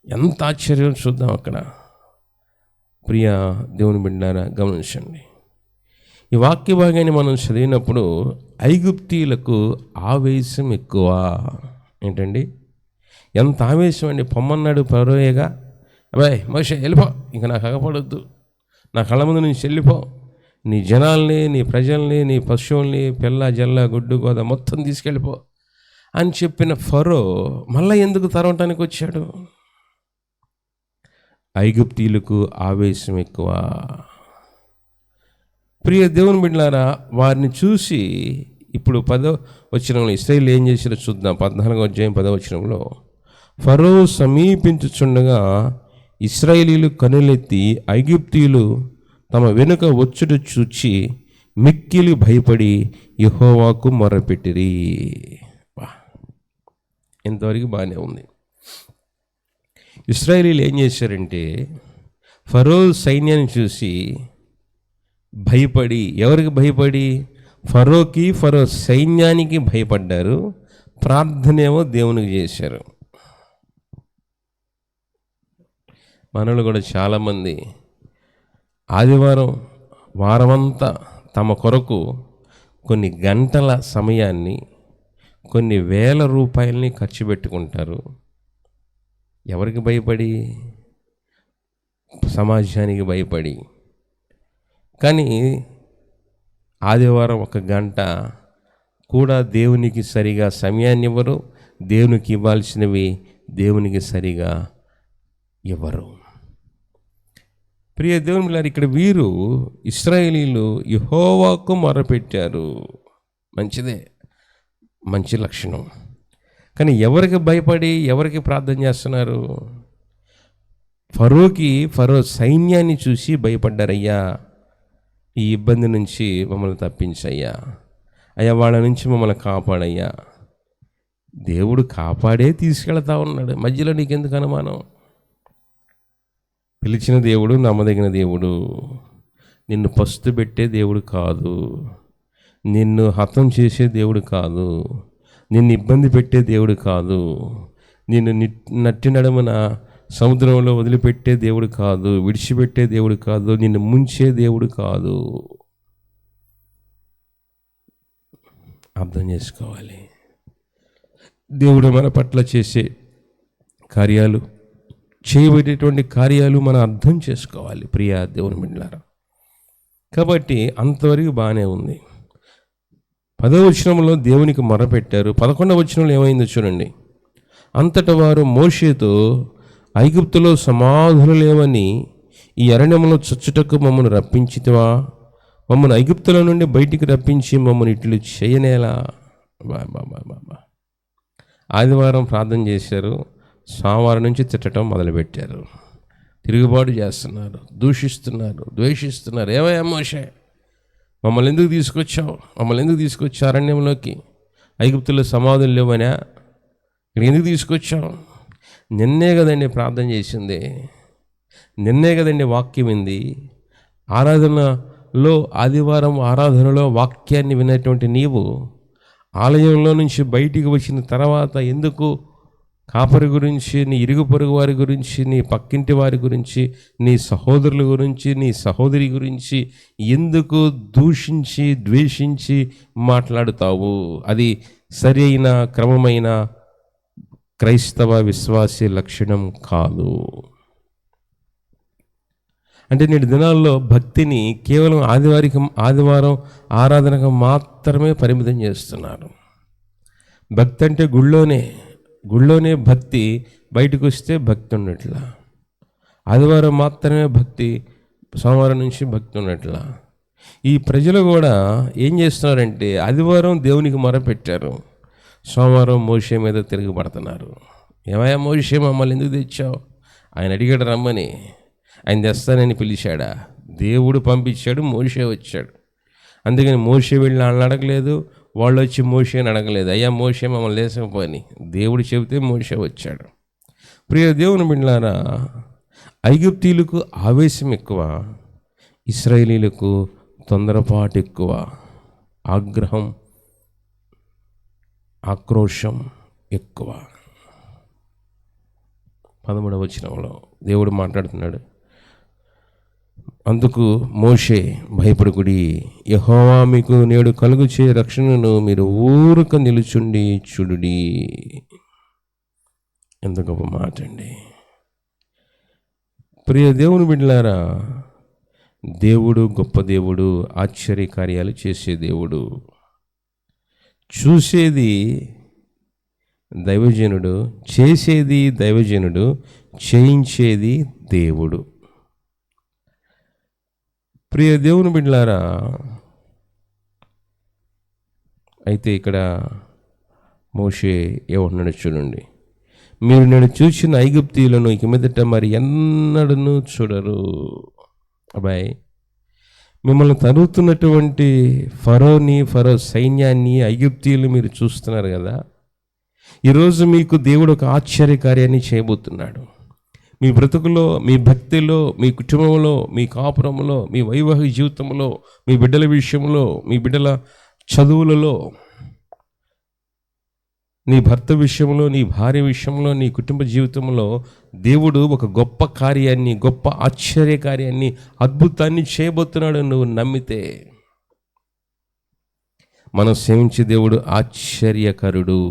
ఎంత ఆశ్చర్యం చూద్దాం అక్కడ. ప్రియ దేవుని బిడ్డలారా, గమనించండి. ఈ వాక్య భాగాన్ని మనం చదివినప్పుడు ఐగుప్తీయులకు ఆవేశం ఎక్కువ. ఏంటండి, ఎంత ఆవేశం అండి! పొమ్మన్నాడు ఫరోయేగా, అబ్బాయి మోషే వెళ్ళిపో, ఇంక నాకు అగపడొద్దు, నా కళ్ళ ముందు నుంచి వెళ్ళిపో, నీ జనాల్ని, నీ ప్రజల్ని, నీ పశువుల్ని, పిల్ల జల్ల గుడ్డు గోద మొత్తం తీసుకెళ్ళిపో అని చెప్పిన ఫరో మళ్ళీ ఎందుకు తరవటానికి వచ్చాడు? ఐగుప్తీయులకు ఆవేశం ఎక్కువ. ప్రియ దేవుని బిడ్డలారా, వారిని చూసి ఇప్పుడు 10వ వచనంలో ఇశ్రాయేలు ఏం చేశారో చూద్దాం. 14వ అధ్యాయం 10వ వచనంలో, ఫరో సమీపించుచుండగా ఇశ్రాయేలీలు కనులెత్తి ఐగుప్తీయులు తమ వెనుక వచ్చుట చూచి మిక్కిలి భయపడి యెహోవాకు మొర్రపెట్టిరి. ఇంతవరకు బాగానే ఉంది. ఇశ్రాయేలీలు ఏం చేశారంటే ఫరో సైన్యాన్ని చూసి భయపడి, ఎవరికి భయపడి? ఫరోకి, ఫరో సైన్యానికి భయపడ్డారు. ప్రార్థనేమో దేవునికి చేశారు. మనలో కూడా చాలామంది ఆదివారం వారమంతా తమ కొరకు కొన్ని గంటల సమయాన్ని, కొన్ని వేల రూపాయలని ఖర్చు పెట్టుకుంటారు. ఎవరికి భయపడి? సమాజానికి భయపడి. కానీ ఆదివారం 1 గంట కూడా దేవునికి సరిగా సమయాన్ని ఇవ్వరు. దేవునికి ఇవ్వాల్సినవి దేవునికి సరిగా ఇవ్వరు. ప్రియ దేవుని బిడ్డలారా, ఇక్కడ వీరు ఇశ్రాయేలీలు యెహోవాకు మొరపెట్టారు. మంచిదే, మంచి లక్షణం. కానీ ఎవరికి భయపడి, ఎవరికి ప్రార్థన చేస్తున్నారు? ఫరోకి, ఫరో సైన్యాన్ని చూసి భయపడ్డారయ్యా, ఈ ఇబ్బంది నుంచి మమ్మల్ని తప్పించయ్యా, అయ్యా వాళ్ళ నుంచి మమ్మల్ని కాపాడయ్యా. దేవుడు కాపాడే తీసుకెళ్తా ఉన్నాడు, మధ్యలో నీకెందుకు అనుమానం? పిలిచిన దేవుడు నమ్మదగిన దేవుడు. నిన్ను పస్తు పెట్టే దేవుడు కాదు, నిన్ను హతం చేసే దేవుడు కాదు, నిన్ను ఇబ్బంది పెట్టే దేవుడు కాదు, నిన్ను నట్టి నడుమున సముద్రంలో వదిలిపెట్టే దేవుడు కాదు, విడిచిపెట్టే దేవుడు కాదు, నిన్ను ముంచే దేవుడు కాదు. అర్థం చేసుకోవాలి. దేవుడు మన పట్ల చేసే కార్యాలు, చేయబడేటువంటి కార్యాలు మనం అర్థం చేసుకోవాలి ప్రియ దేవుని బిడ్డలారా. కాబట్టి అంతవరకు బాగానే ఉంది. 10వ వచనంలో దేవునికి మొరపెట్టారు. 11వ వచనంలో ఏమైందో చూడండి. అంతటా వారు మోషేతో, ఐగుప్తులో సమాధులు లేవని ఈ అరణ్యంలో చచ్చుటకు మమ్మల్ని రప్పించితివా? మమ్మల్ని ఐగుప్తుల నుండి బయటికి రప్పించి మమ్మల్ని ఇట్లు చేయనేలా? ఆదివారం ప్రార్థన చేశారు, సోమవారం నుంచి తిట్టడం మొదలుపెట్టారు. తిరుగుబాటు చేస్తున్నారు, దూషిస్తున్నారు, ద్వేషిస్తున్నారు. ఏమయ్యా మోషే, మమ్మల్ని ఎందుకు తీసుకొచ్చావు? మమ్మల్ని ఎందుకు తీసుకొచ్చావు అరణ్యంలోకి? ఐగుప్తులో సమాధులు లేవనా? ఇక్కడ ఎందుకు తీసుకొచ్చావు? నిన్నే కదండి ప్రార్థన చేసింది, నిన్నే కదండి వాక్యం వింది. ఆరాధనలో, ఆదివారం ఆరాధనలో వాక్యాన్ని వినేటువంటి నీవు ఆలయంలో నుంచి బయటికి వచ్చిన తర్వాత ఎందుకు కాపరి గురించి, నీ ఇరుగు పొరుగు వారి గురించి, నీ పక్కింటి వారి గురించి, నీ సహోదరుల గురించి, నీ సహోదరి గురించి ఎందుకు దూషించి ద్వేషించి మాట్లాడుతావు? అది సరి అయిన క్రమమైన క్రైస్తవ విశ్వాసీ లక్షణం కాదు. అంటే నేటి దినాల్లో భక్తిని కేవలం ఆదివారం ఆరాధనకు మాత్రమే పరిమితం చేస్తున్నారు. భక్తి అంటే గుళ్ళోనే భక్తి, బయటకు వస్తే భక్తి ఉన్నట్లా. ఆదివారం మాత్రమే భక్తి, సోమవారం నుంచి భక్తి ఉన్నట్లా. ఈ ప్రజలు కూడా ఏం చేస్తున్నారంటే ఆదివారం దేవునికి మొరపెట్టారు, సోమవారం మోషే మీద తిరగబడుతున్నారు. ఏమయ్యా మోషే, మమ్మల్ని ఎందుకు తెచ్చావు? ఆయన అడిగాడు రమ్మని, ఆయన తెస్తానని పిలిచాడా? దేవుడు పంపించాడు, మోషే వచ్చాడు. అందుకని మోషే వెళ్ళి వాళ్ళని అడగలేదు, వాళ్ళు వచ్చి మోషేని అడగలేదు. అయ్యా మోషే మమ్మల్ని లేసకపోని, దేవుడు చెబితే మోషే వచ్చాడు. ప్రియ దేవుని బిడ్డలారా, ఐగుప్తీయులకు ఆవేశం ఎక్కువ, ఇశ్రాయేలీలకు తొందరపాటు ఎక్కువ, ఆగ్రహం ఆక్రోశం ఎక్కువ. 13వ వచనంలో దేవుడు మాట్లాడుతున్నాడు, అందుకు మోషే భయపడకుడి, యెహోవా మీకు నేడు కలుగుచే రక్షణను మీరు ఊరక నిలుచుండి చూడుడి. ఎంత గొప్ప మాట అండి. ప్రియ దేవుని బిడ్డలారా, దేవుడు గొప్ప దేవుడు, ఆశ్చర్యకార్యాలు చేసే దేవుడు. చూసేది దైవజనుడు, చేసేది దైవజనుడు, చేయించేది దేవుడు. ప్రియ దేవుని బిడ్డలారా, అయితే ఇక్కడ మోషే ఏమంటున్నాడు చూడండి, మీరు నేను చూసిన ఐగుప్తీయులను ఇక మీదట మరి ఎన్నడూ చూడరు. అబ్బాయి, మిమ్మల్ని తరుగుతున్నటువంటి ఫరో సైన్యాన్ని, ఐగుప్తీయులు మీరు చూస్తున్నారు కదా. ఈరోజు మీకు దేవుడు ఒక ఆశ్చర్యకార్యాన్ని చేయబోతున్నాడు. మీ బ్రతుకులో, మీ భక్తిలో, మీ కుటుంబంలో, మీ కాపురంలో, మీ వైవాహిక జీవితంలో, మీ బిడ్డల విషయంలో, మీ బిడ్డల చదువులలో, నీ భర్త విషయంలో, నీ భార్య విషయంలో, నీ కుటుంబ జీవితంలో దేవుడు ఒక గొప్ప కార్యాన్ని, గొప్ప ఆశ్చర్యకార్యాన్ని, అద్భుతాన్ని చేయబోతున్నాడు. నువ్వు నమ్మితే. మనం సేవించే దేవుడు ఆశ్చర్యకరుడు.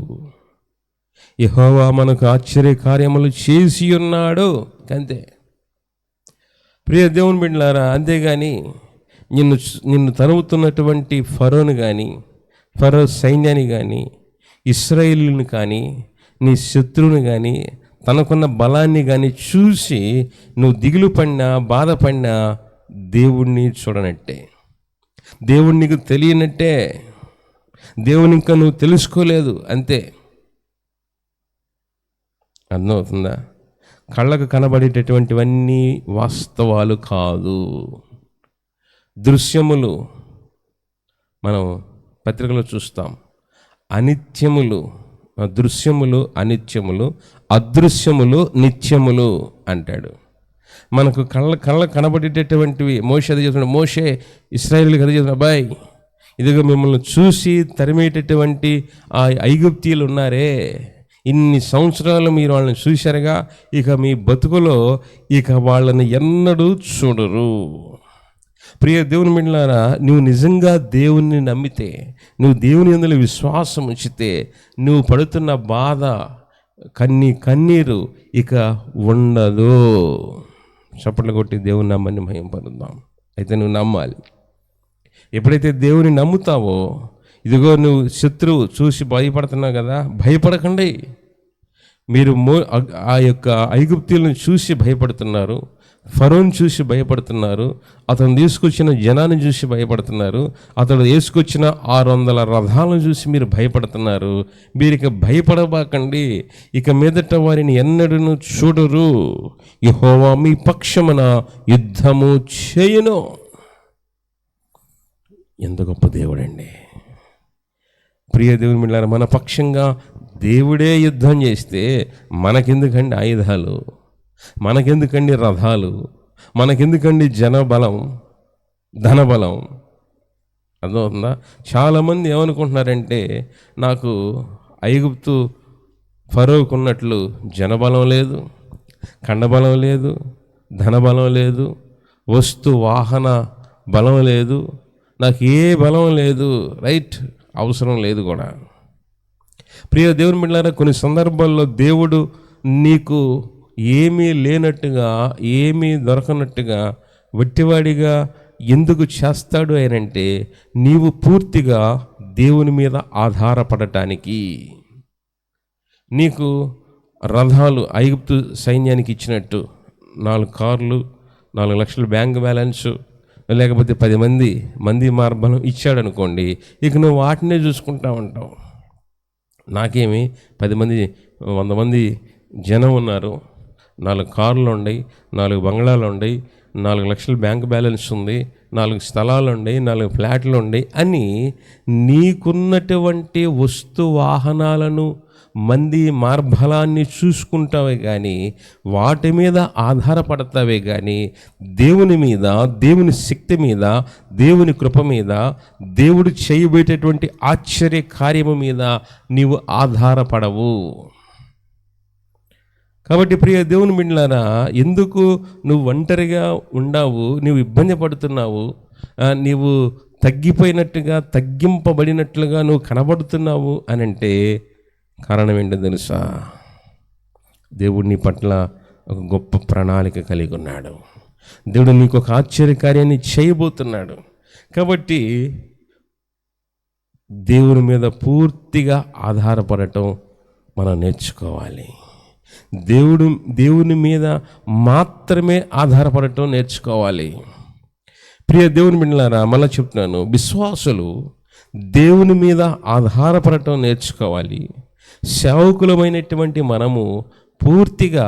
యెహోవా మనకు ఆశ్చర్య కార్యములు చేసి ఉన్నాడు, అంతే. ప్రియ దేవుని బిడ్డలారా, అంతేగాని నిన్ను తరుముతున్నటువంటి ఫరోను కానీ, ఫరో సైన్యాన్ని కానీ, ఇశ్రాయేలుని కానీ, నీ శత్రువుని కానీ, తనకున్న బలాన్ని కానీ చూసి నువ్వు దిగులు పడినా, బాధపడినా దేవుణ్ణి చూడనట్టే, దేవుణ్ణి నీకు తెలియనట్టే, దేవుని ఇంకా నువ్వు తెలుసుకోలేదు, అంతే. అర్థమవుతుందా? కళ్ళకు కనబడేటటువంటివన్నీ వాస్తవాలు కాదు, దృశ్యములు. మనం పత్రికలో చూస్తాం, అనిత్యములు, దృశ్యములు అనిత్యములు, అదృశ్యములు నిత్యములు అంటాడు. మనకు కళ్ళ కనబడేటటువంటివి మోషే అది చేస్తున్నాడు. మోషే ఇశ్రాయేలుకి అది చేస్తున్నాడు, అబ్బాయి ఇదిగో మిమ్మల్ని చూసి తరిమేటటువంటి ఆ ఐగుప్తీయులు ఉన్నారే, ఇన్ని సంవత్సరాలు మీరు వాళ్ళని చూశారుగా, ఇక మీ బతుకులో ఇక వాళ్ళని ఎన్నడూ చూడరు. ప్రియ దేవుని బిడ్డలారా, నువ్వు నిజంగా దేవుణ్ణి నమ్మితే, నువ్వు దేవుని యందు విశ్వాసం ఉంచితే, నువ్వు పడుతున్న బాధ, కన్నీరు ఇక ఉండదు. చప్పట్లు కొట్టి దేవుని నామాన్ని మహిమపరుద్దాం. అయితే నువ్వు నమ్మాలి. ఎప్పుడైతే దేవుని నమ్ముతావో, ఇదిగో నువ్వు శత్రువు చూసి భయపడుతున్నావు కదా, భయపడకండి. మీరు ఆ యొక్క ఐగుప్తీయులను చూసి భయపడుతున్నారు, ఫరోని చూసి భయపడుతున్నారు, అతను తీసుకొచ్చిన జనాన్ని చూసి భయపడుతున్నారు, అతడు వేసుకొచ్చిన 600 రథాలను చూసి మీరు భయపడుతున్నారు. మీరు ఇక భయపడబాకండి, ఇక మీదట వారిని ఎన్నడూ చూడరు. యెహోవా మీ పక్షమున యుద్ధము చేయును. ఎంత గొప్ప దేవుడండి. ప్రియ దేవుని బిడ్డలారా, మన పక్షంగా దేవుడే యుద్ధం చేస్తే మనకెందుకండి ఆయుధాలు, మనకెందుకండి రథాలు, మనకెందుకండి జనబలం, ధనబలం? అర్థమవుతుందా? చాలామంది ఏమనుకుంటున్నారంటే, నాకు ఐగుప్తు ఫరోకున్నట్లు జనబలం లేదు, ఖండబలం లేదు, ధనబలం లేదు, వస్తు వాహన బలం లేదు, నాకు ఏ బలం లేదు, రైట్, అవసరం లేదు కూడా. ప్రియ దేవుని బిడ్డలారా, కొన్ని సందర్భాల్లో దేవుడు నీకు ఏమీ లేనట్టుగా, ఏమీ దొరకనట్టుగా వట్టివాడిగా ఎందుకు చేస్తాడు అనంటే నీవు పూర్తిగా దేవుని మీద ఆధారపడటానికి. నీకు రథాలు ఐగుప్తు సైన్యానికి ఇచ్చినట్టు 4 కార్లు, 4 లక్షల బ్యాంక్ బ్యాలెన్సు, లేకపోతే 10 మంది మార్బలం ఇచ్చాడు అనుకోండి, ఇక నువ్వు వాటినే చూసుకుంటా ఉంటావు. నాకేమి 10 మంది 100 మంది జనం ఉన్నారు, 4 కార్లు ఉన్నాయి, 4 బంగ్లాలు ఉన్నాయి, 4 లక్షల బ్యాంక్ బ్యాలెన్స్ ఉంది, 4 స్థలాలు ఉన్నాయి, 4 ఫ్లాట్లు ఉన్నాయి అని నీకున్నటువంటి వస్తు వాహనాలను మంది మార్బలాన్ని చూసుకుంటావే కానీ, వాటి మీద ఆధారపడతావే కానీ దేవుని మీద, దేవుని శక్తి మీద, దేవుని కృప మీద, దేవుడు చేయబోయేటటువంటి ఆశ్చర్య కార్యము మీద నీవు ఆధారపడవు. కాబట్టి ప్రియ దేవుని బిడ్డలారా, ఎందుకు నువ్వు ఒంటరిగా ఉండావు, నువ్వు ఇబ్బంది పడుతున్నావు, నీవు తగ్గిపోయినట్టుగా, తగ్గింపబడినట్లుగా నువ్వు కనబడుతున్నావు అని అంటే కారణం ఏంటో తెలుసా? దేవుడు నీ పట్ల ఒక గొప్ప ప్రణాళిక కలిగి ఉన్నాడు. దేవుడు నీకు ఒక ఆశ్చర్యకార్యాన్ని చేయబోతున్నాడు. కాబట్టి దేవుని మీద పూర్తిగా ఆధారపడటం మనం నేర్చుకోవాలి. దేవుని మీద మాత్రమే ఆధారపడటం నేర్చుకోవాలి. ప్రియ దేవుని బిడ్డలారా, మళ్ళీ చెప్తున్నాను, విశ్వాసులు దేవుని మీద ఆధారపడటం నేర్చుకోవాలి. సేవకులమైనటువంటి మనము పూర్తిగా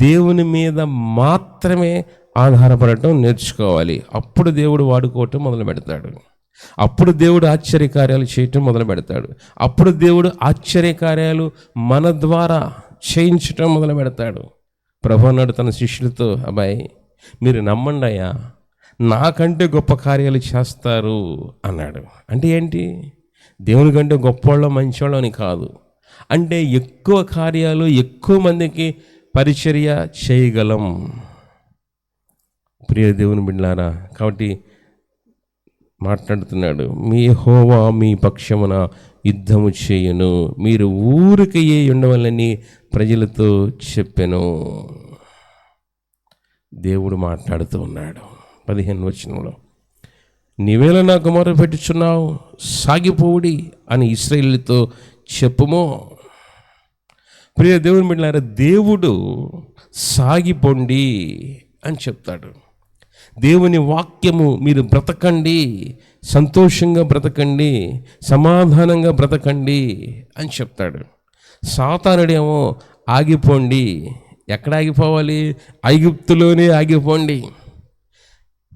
దేవుని మీద మాత్రమే ఆధారపడటం నేర్చుకోవాలి. అప్పుడు దేవుడు వాడుకోవటం మొదలు పెడతాడు. అప్పుడు దేవుడు ఆశ్చర్యకార్యాలు చేయటం మొదలు పెడతాడు. అప్పుడు దేవుడు ఆశ్చర్యకార్యాలు మన ద్వారా చేయించటం మొదలు పెడతాడు. ప్రభు అన్నాడు తన శిష్యులతో, అబ్బాయి మీరు నమ్మండి అయ్యా, నాకంటే గొప్ప కార్యాలు చేస్తారు అన్నాడు. అంటే ఏంటి? దేవుని కంటే గొప్పవాళ్ళం మంచివాళ్ళం అని కాదు, అంటే ఎక్కువ కార్యాలు ఎక్కువ మందికి పరిచర్య చేయగలం. ప్రియ దేవుని బిడ్డలారా, కాబట్టి మాట్లాడుతున్నాడు, మీ యెహోవా మీ పక్షమున యుద్ధము చేయను, మీరు ఊరికే ఉండవాలని ప్రజలతో చెప్పెను. దేవుడు మాట్లాడుతూ ఉన్నాడు 15వ వచనంలో, నీవేళ నాకు మొరపెట్టుచున్నావు, సాగిపోవుడి అని ఇశ్రాయేలుతో చెప్పుమో. ప్రియ దేవుని బిడ్డలారా, దేవుడు సాగిపోండి అని చెప్తాడు. దేవుని వాక్యము మీరు బ్రతకండి, సంతోషంగా బ్రతకండి, సమాధానంగా బ్రతకండి అని చెప్తాడు. సాతానుడేమో ఆగిపోండి. ఎక్కడ ఆగిపోవాలి? ఐగుప్తులోనే ఆగిపోండి.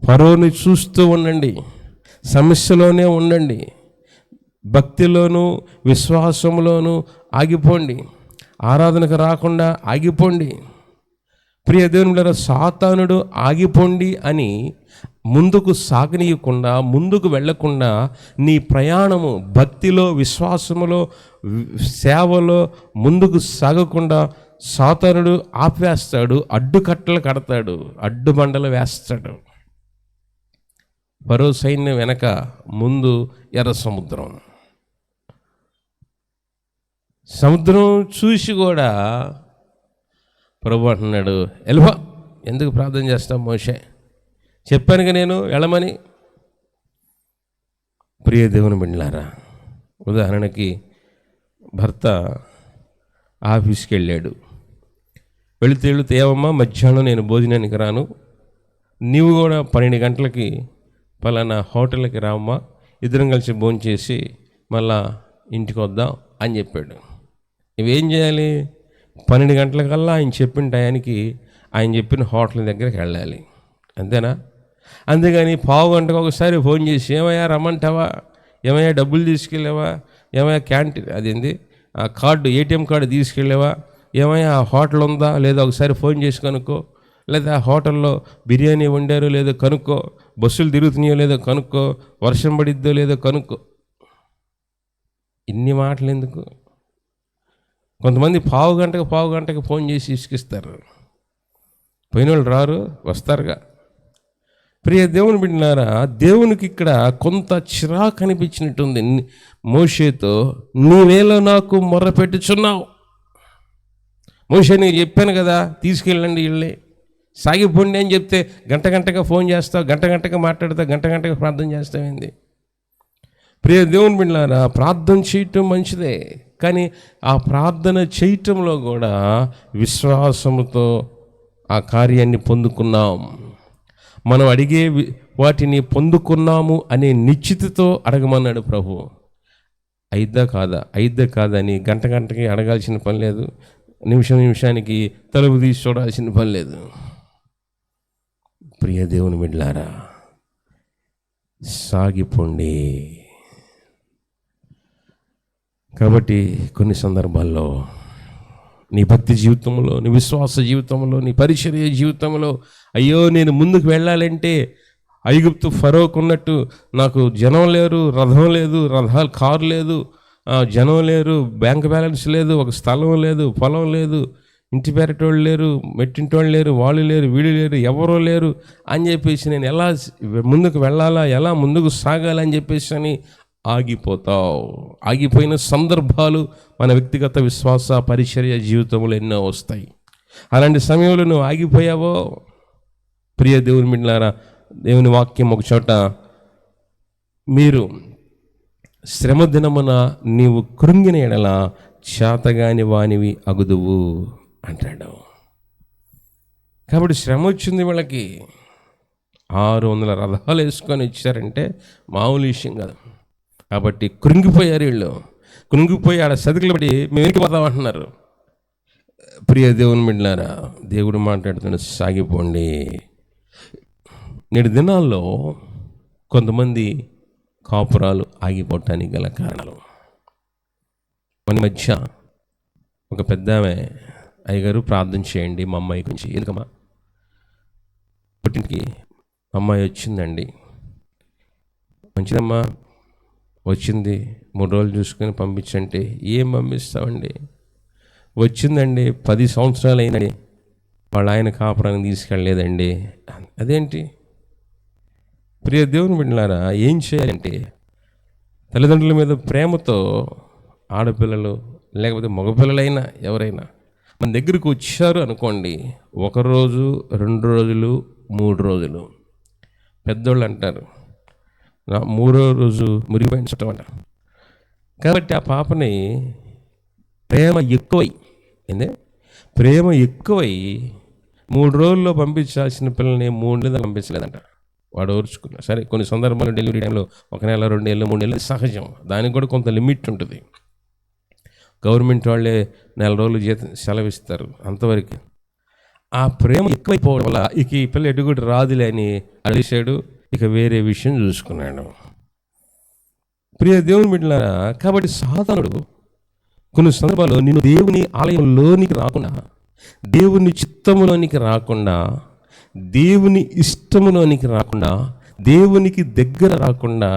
ఫరోని చూస్తూ ఉండండి, సమస్యలోనే ఉండండి, భక్తిలోనూ విశ్వాసంలోనూ ఆగిపోండి, ఆరాధనకు రాకుండా ఆగిపోండి. ప్రియ దేవుని బిడ్డలారా, సాతానుడు ఆగిపోండి అని ముందుకు సాగనీయకుండా, ముందుకు వెళ్లకుండా నీ ప్రయాణము భక్తిలో, విశ్వాసములో, సేవలో ముందుకు సాగకుండా సాతానుడు ఆపివేస్తాడు, అడ్డుకట్టలు కడతాడు, అడ్డుబండలు వేస్తాడు. ఫరో సైన్యం వెనక, ముందు ఎర్ర సముద్రం. సముద్రం చూసి కూడా ప్రభు అంటున్నాడు, ఎల్వా, ఎందుకు ప్రార్థన చేస్తాం మోషే, చెప్పానుగా నేను వెళ్ళమని. ప్రియ దేవుని బిడ్డలారా, ఉదాహరణకి భర్త ఆఫీస్కి వెళ్ళాడు, వెళితే ఏమమ్మా మధ్యాహ్నం నేను భోజనానికి రాను, నీవు కూడా 12 గంటలకి పలానా హోటల్కి రామ్మా, ఇద్దరం కలిసి భోజనం చేసి మళ్ళా ఇంటికి వద్దాం అని చెప్పాడు. ఇవేం చేయాలి? 12 గంటలకల్లా ఆయన చెప్పిన టయానికి ఆయన చెప్పిన హోటల్ దగ్గరికి వెళ్ళాలి, అంతేనా? అంతేగాని పావు గంటకు ఒకసారి ఫోన్ చేసి, ఏమయ్యా రమ్మంటావా, ఏమయ్యా డబ్బులు తీసుకెళ్ళావా, ఏమయ్యా క్యాంటీన్ అదేంది ఆ కార్డు ఏటీఎం కార్డు తీసుకెళ్ళావా, ఏమయ్యా ఆ హోటల్ ఉందా లేదా ఒకసారి ఫోన్ చేసి కనుక్కో, లేదా ఆ హోటల్లో బిర్యానీ వండారో లేదో కనుక్కో, బస్సులు తిరుగుతున్నాయో లేదో కనుక్కో, వర్షం పడిద్దో లేదో కనుక్కో. ఇన్ని మాటలు ఎందుకు? కొంతమంది పావు గంటకి ఫోన్ చేసి ఇసుకిస్తారు. పోయిన వాళ్ళు రారు, వస్తారుగా. ప్రియ దేవుని బిడ్డలారా, దేవునికి ఇక్కడ కొంత చిరాకు అనిపించినట్టుంది మోషేతో. నీవేళ నాకు మొర్ర పెట్టుచున్నావు, మోషే నేను చెప్పాను కదా తీసుకెళ్ళండి, వెళ్ళి సాగిపోండి అని చెప్తే గంటగా ఫోన్ చేస్తావు, గంటగా మాట్లాడతావు, గంటగా ప్రార్థన చేస్తావేంది? ప్రియ దేవుని బిడ్డలారా, ప్రార్థన చేయటం మంచిదే, కానీ ఆ ప్రార్థన చేయటంలో కూడా విశ్వాసముతో ఆ కార్యాన్ని పొందుకున్నాం, మనం అడిగే వాటిని పొందుకున్నాము అనే నిశ్చితతో అడగమన్నాడు ప్రభు. అయిద్దా కాదా అని గంటకి అడగాల్సిన పని లేదు, నిమిషానికి తలుపు తీసి చూడాల్సిన పని లేదు. ప్రియ దేవుని బిడ్డలారా, సాగిపోండి. కాబట్టి కొన్ని సందర్భాల్లో నీ భక్తి జీవితంలో, నీ విశ్వాస జీవితంలో, నీ పరిచర్య జీవితంలో, అయ్యో నేను ముందుకు వెళ్ళాలంటే ఐగుప్తు ఫరోకు ఉన్నట్టు నాకు జనం లేరు, రథం లేదు, కారు లేదు, జనం లేరు, బ్యాంక్ బ్యాలెన్స్ లేదు, ఒక స్థలం లేదు, పొలం లేదు, ఇంటి పేరటోళ్ళు లేరు, మెట్టింటోళ్ళు లేరు, వాళ్ళు లేరు, వీళ్ళు లేరు, ఎవరో లేరు అని చెప్పేసి నేను ఎలా ముందుకు వెళ్ళాలా, ఎలా ముందుకు సాగాలని చెప్పేసి అని ఆగిపోతావు. ఆగిపోయిన సందర్భాలు మన వ్యక్తిగత విశ్వాస పరిచర్య జీవితంలో ఎన్నో వస్తాయి. అలాంటి సమయంలో నువ్వు ఆగిపోయావో, ప్రియ దేవుని బిడ్డలారా, దేవుని వాక్యం ఒక చోట, మీరు శ్రమ దినమున నీవు కృంగిన ఎడల చేతగాని వానివి అగుదువు అంటాడు. కాబట్టి శ్రమ వచ్చింది వీళ్ళకి, 600 రథాలు వేసుకొని ఇచ్చారంటే మామూలు విషయం కాదు. కాబట్టి కృంగిపోయారు వీళ్ళు, కృంగిపోయి ఆడ సతికిలు పడి మేము ఎక్కిపోతామంటున్నారు. ప్రియ దేవుని బిడ్డలారా, దేవుడు మాట్లాడుతున్న సాగిపోండి. నేటి దినాల్లో కొంతమంది కాపురాలు ఆగిపోవటానికి గల కారణాలు, మన మధ్య ఒక పెద్ద ఆమె, అయ్యగారు ప్రార్థన చేయండి మా అమ్మాయి గురించి. ఎందుకమ్మా? పుట్టింటికి అమ్మాయి వచ్చిందండి. మంచిదమ్మా, వచ్చింది, 3 రోజులు చూసుకొని పంపించంటే ఏం పంపిస్తామండి? వచ్చిందండి, 10 సంవత్సరాలు అయినండి, వాళ్ళ ఆయన కాపురానికి తీసుకెళ్ళలేదండి. అదేంటి? ప్రియ దేవుని బిడ్డలారా, ఏం చేయాలంటే తల్లిదండ్రుల మీద ప్రేమతో ఆడపిల్లలు లేకపోతే మగపిల్లలైనా ఎవరైనా మన దగ్గరికి వచ్చారు అనుకోండి, 1 రోజు 2 రోజులు 3 రోజులు, పెద్దోళ్ళు అంటారు 3వ రోజు మురిగిపోయిన చుట్టం అంట. కాబట్టి ఆ పాపని ప్రేమ ఎక్కువై 3 రోజుల్లో పంపించాల్సిన పిల్లల్ని 3 నెలలు పంపించలేదంట. వాడు ఓర్చుకున్నా. సరే, కొన్ని సందర్భాల్లో డెలివరీ టైంలో 1 నెల 2 నెలలు 3 నెలలు సహజం, దానికి కూడా కొంత లిమిట్ ఉంటుంది. గవర్నమెంట్ వాళ్ళే 4 రోజులు సెలవు ఇస్తారు, అంతవరకు. ఆ ప్రేమ ఎక్కువైపోవడం వల్ల ఇక ఈ పిల్ల ఎటుగుడు రాదులే అని అడిసాడు, ఇక వేరే విషయం చూసుకున్నాడు. ప్రియ దేవుని బిడ్డలారా, కాబట్టి సాతానుడు కొన్ని సందర్భాల్లో నిన్ను దేవుని ఆలయంలోనికి రాకుండా, దేవుని చిత్తములోనికి రాకుండా, దేవుని ఇష్టములోనికి రాకుండా, దేవునికి దగ్గర రాకుండా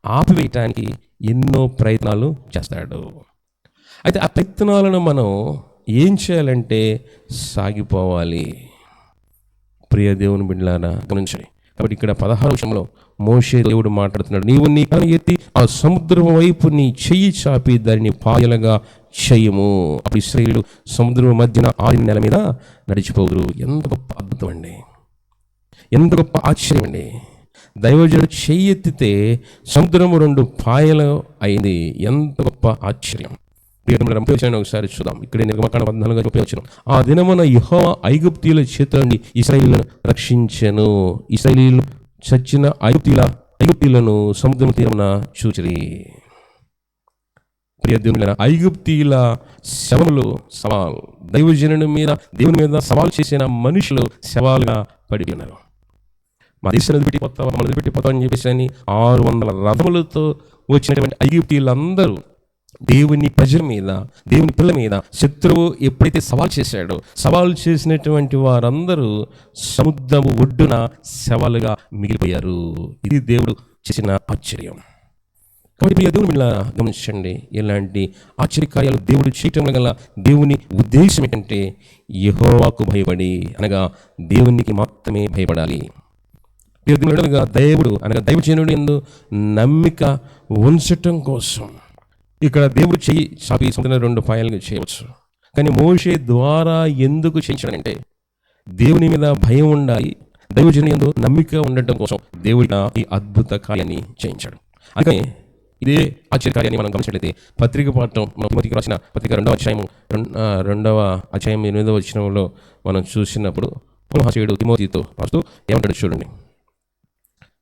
ఆపివేయటానికి ఎన్నో ప్రయత్నాలు చేస్తాడు. అయితే ఆ ప్రయత్నాలను మనం ఏం చేయాలంటే సాగిపోవాలి. ప్రియ దేవుని బిడ్డలారా, గమనించండి. కాబట్టి ఇక్కడ 16వ వచనంలో మోషే దేవుడు మాట్లాడుతున్నాడు, నీవు నీ కన్ను ఎత్తి ఆ సముద్రం వైపు నీ చెయ్యి చాపి దానిని పాయలుగా చెయ్యము, అప్పుడు ఇశ్రాయేలీయులు సముద్రం మధ్యన 6 నెలల మీద నడిచిపోదురు. ఎంత గొప్ప అద్భుతం అండి, ఎంత గొప్ప ఆశ్చర్యం అండి. దైవజనుడు చెయ్యి ఎత్తితే సముద్రము 2 పాయలు అయింది. ఎంత గొప్ప ఆశ్చర్యం. ఒకసారి చూద్దాం. ఇక్కడ నిర్గమకాండ 14 ఆ దినమున యెహోవా ఐగుప్తీయుల చేతుల నుండి ఇశ్రాయేలును రక్షించెను. ఇశ్రాయేలీయులు చచ్చిన ఐగుప్తీయులను సముద్రం తీరమున చూచిరి. ప్రియ దేవుని, ఐగుప్తీయుల శవములు సవాల్, దైవజనుని మీద దేవుని మీద సవాల్ చేసిన మనుషులు శవాలుగా పడి ఉన్నారు. మా దేశాన్ని వదిలిపెట్టిపోతావు అని చెప్పేసి అని 600 రథములతో వచ్చినటువంటి ఐగుప్తీయులందరూ దేవుని ప్రజల మీద, దేవుని పిల్లల మీద శత్రువు ఎప్పుడైతే సవాల్ చేసినటువంటి వారందరూ సముద్రము ఒడ్డున శవాలుగా మిగిలిపోయారు. ఇది దేవుడు చేసిన ఆశ్చర్యం. కాబట్టి దేవుని మీద గమనించండి, ఇలాంటి ఆశ్చర్యకార్యాలు దేవుడు చేయటం గల దేవుని ఉద్దేశం ఏంటంటే యెహోవాకు భయపడి, అనగా దేవునికి మాత్రమే భయపడాలి. దేవుడు అనగా దైవజనుడి యందు నమ్మిక ఉంచటం కోసం ఇక్కడ దేవుడు చెయ్యి చాపి సముద్రం 2 పాయలుగా చేయవచ్చు. కానీ మోషే ద్వారా ఎందుకు చేయించాడంటే దేవుని మీద భయం ఉండాలి, దైవజనుని యందు నమ్మిక ఉండటం కోసం దేవుడి ఈ అద్భుత కార్యాన్ని చేయించాడు. అందుకని ఇదే ఆశ్చర్యకార్యాన్ని మనం గమనించినట్లయితే పత్రిక పాఠం మనం తిమోతికి రాసిన పత్రిక 2వ అధ్యాయం 8వ వచనంలో మనం చూసినప్పుడు పౌలు తిమోతితో రాస్తూ ఏమంటాడు చూడండి.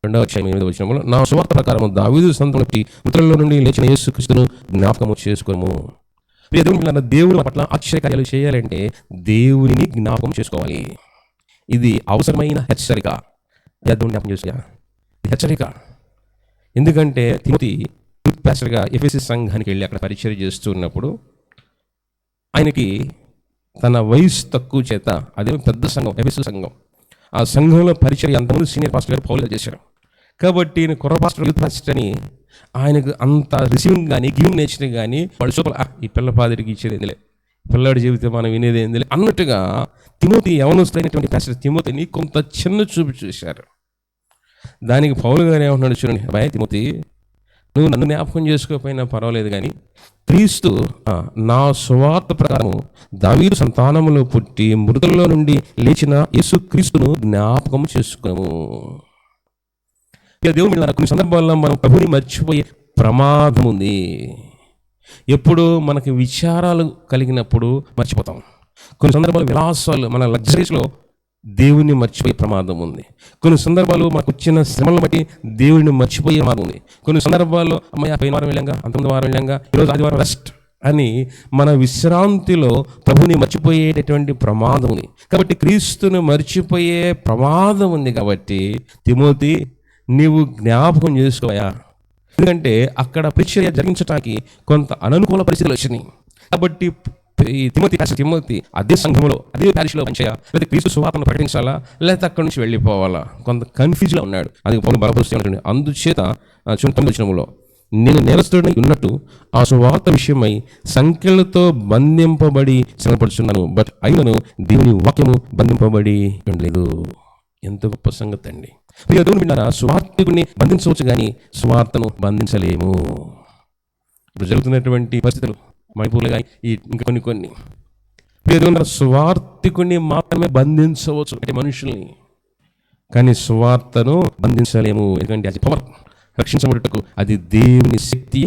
2వ అధ్యాయం 8వ వచనంలో, నా సువార్త ప్రకారం దావీదు సంతతి మృతులలో నుండి లేచిన యేసుక్రీస్తును జ్ఞాపకము చేసుకోము. దేవుని పట్ల ఆశ్చర్యకార్యాలు చేయాలంటే దేవుని జ్ఞాపకం చేసుకోవాలి. ఇది అవసరమైన హెచ్చరిక. జ్ఞాపకం చేసుకో, హెచ్చరిక. ఎందుకంటే తిమోతి యూత్ పాస్టర్గా ఎఫెసీ సంఘానికి వెళ్ళి అక్కడ పరిచర్య చేస్తున్నప్పుడు ఆయనకి తన వయసు తక్కువ చేత, అదే పెద్ద సంఘం ఎఫెసీ సంఘం, ఆ సంఘంలో పరిచర్య అంతమంది సీనియర్ పాస్టర్ గారు పౌలు చేశారు. కాబట్టి ఈయన కుర్ర పాస్టర్ యూత్ పాస్టర్ అని ఆయనకు అంత రిసీవింగ్ కానీ గివింగ్ నేచర్ కానీ వాడు సూపర్, ఈ పిల్ల పాదిరికి ఇచ్చేది ఏందిలే, పిల్లాడి జీవితం మనం వినేది ఏందిలే అన్నట్టుగా తిమోతి యవనస్తులైనటువంటి పాస్టర్ తిమోతిని కొంత చిన్న చూపు చూశారు. దానికి పౌలు గారు ఏమంటున్నాడు చూడండి, అబ్బాయి తిమోతి, నువ్వు నన్ను జ్ఞాపకం చేసుకోకపోయినా పర్వాలేదు, కానీ క్రీస్తు నా సువార్త ప్రకారం దావీదు సంతానములో పుట్టి మృతుల్లో నుండి లేచిన యేసుక్రీస్తును జ్ఞాపకం చేసుకున్నాము. దేవుని కొన్ని సందర్భాల్లో మనం ప్రభుని మర్చిపోయే ప్రమాదం ఉంది. ఎప్పుడు మనకి విచారాలు కలిగినప్పుడు మర్చిపోతాం. కొన్ని సందర్భాలు విలాసాలు, మన లగ్జరీస్లో దేవుణ్ణి మర్చిపోయే ప్రమాదం ఉంది. కొన్ని సందర్భాలు మనకు వచ్చిన శ్రమలను బట్టి దేవుడిని మర్చిపోయే ప్రమాదం ఉంది. కొన్ని సందర్భాల్లో అమ్మాయి పోయిన వారం వెళ్ళాంగా, అంతకుముందు వారం వెళ్ళాంగా, ఈరోజు ఆదివారం రెస్ట్ అని మన విశ్రాంతిలో ప్రభుని మర్చిపోయేటటువంటి ప్రమాదం ఉంది. కాబట్టి క్రీస్తుని మర్చిపోయే ప్రమాదం ఉంది. కాబట్టి తిమోతి, నీవు జ్ఞాపకం చేసుకోయా, ఎందుకంటే అక్కడ పరిచర్య జరిగించడానికి కొంత అననుకూల పరిస్థితులు వచ్చినాయి. కాబట్టి ఈ తిమోతి అదే సంఘంలో అదే ప్యారిష్లో పనిచేయాలా, లేదా క్రీస్తు సువార్తను ప్రకటించాలా, లేకపోతే అక్కడి నుంచి వెళ్ళిపోవాలా, కొంత కన్ఫ్యూజ్లో ఉన్నాడు. అది పౌలు బలపరుస్తూ ఉంటాడు. అందుచేత 9వ వచనంలో, నేను నేరస్తుడై ఉన్నట్టు ఆ సువార్త విషయమై సంఖ్యలతో బంధింపబడి శ్రమపడుచున్నాను, బట్ అయినను దేవుని వాక్యము బంధింపబడి ఉండలేదు. ఎంత గొప్ప సంగతి అండి. మీరు దేవుని విన్నారా, సువార్తకుని బంధించవచ్చు కానీ సువార్తను బంధించలేము. ఇప్పుడు జరుగుతున్నటువంటి పరిస్థితులు మణిపూర్లో కానీ ఇంకా కొన్ని సువార్తికుని మాత్రమే బంధించవచ్చు అంటే మనుషుల్ని, కానీ సువార్తను బంధించలేము. ఎందుకంటే అది పవర్, రక్షించబడుటకు అది దేవుని శక్తి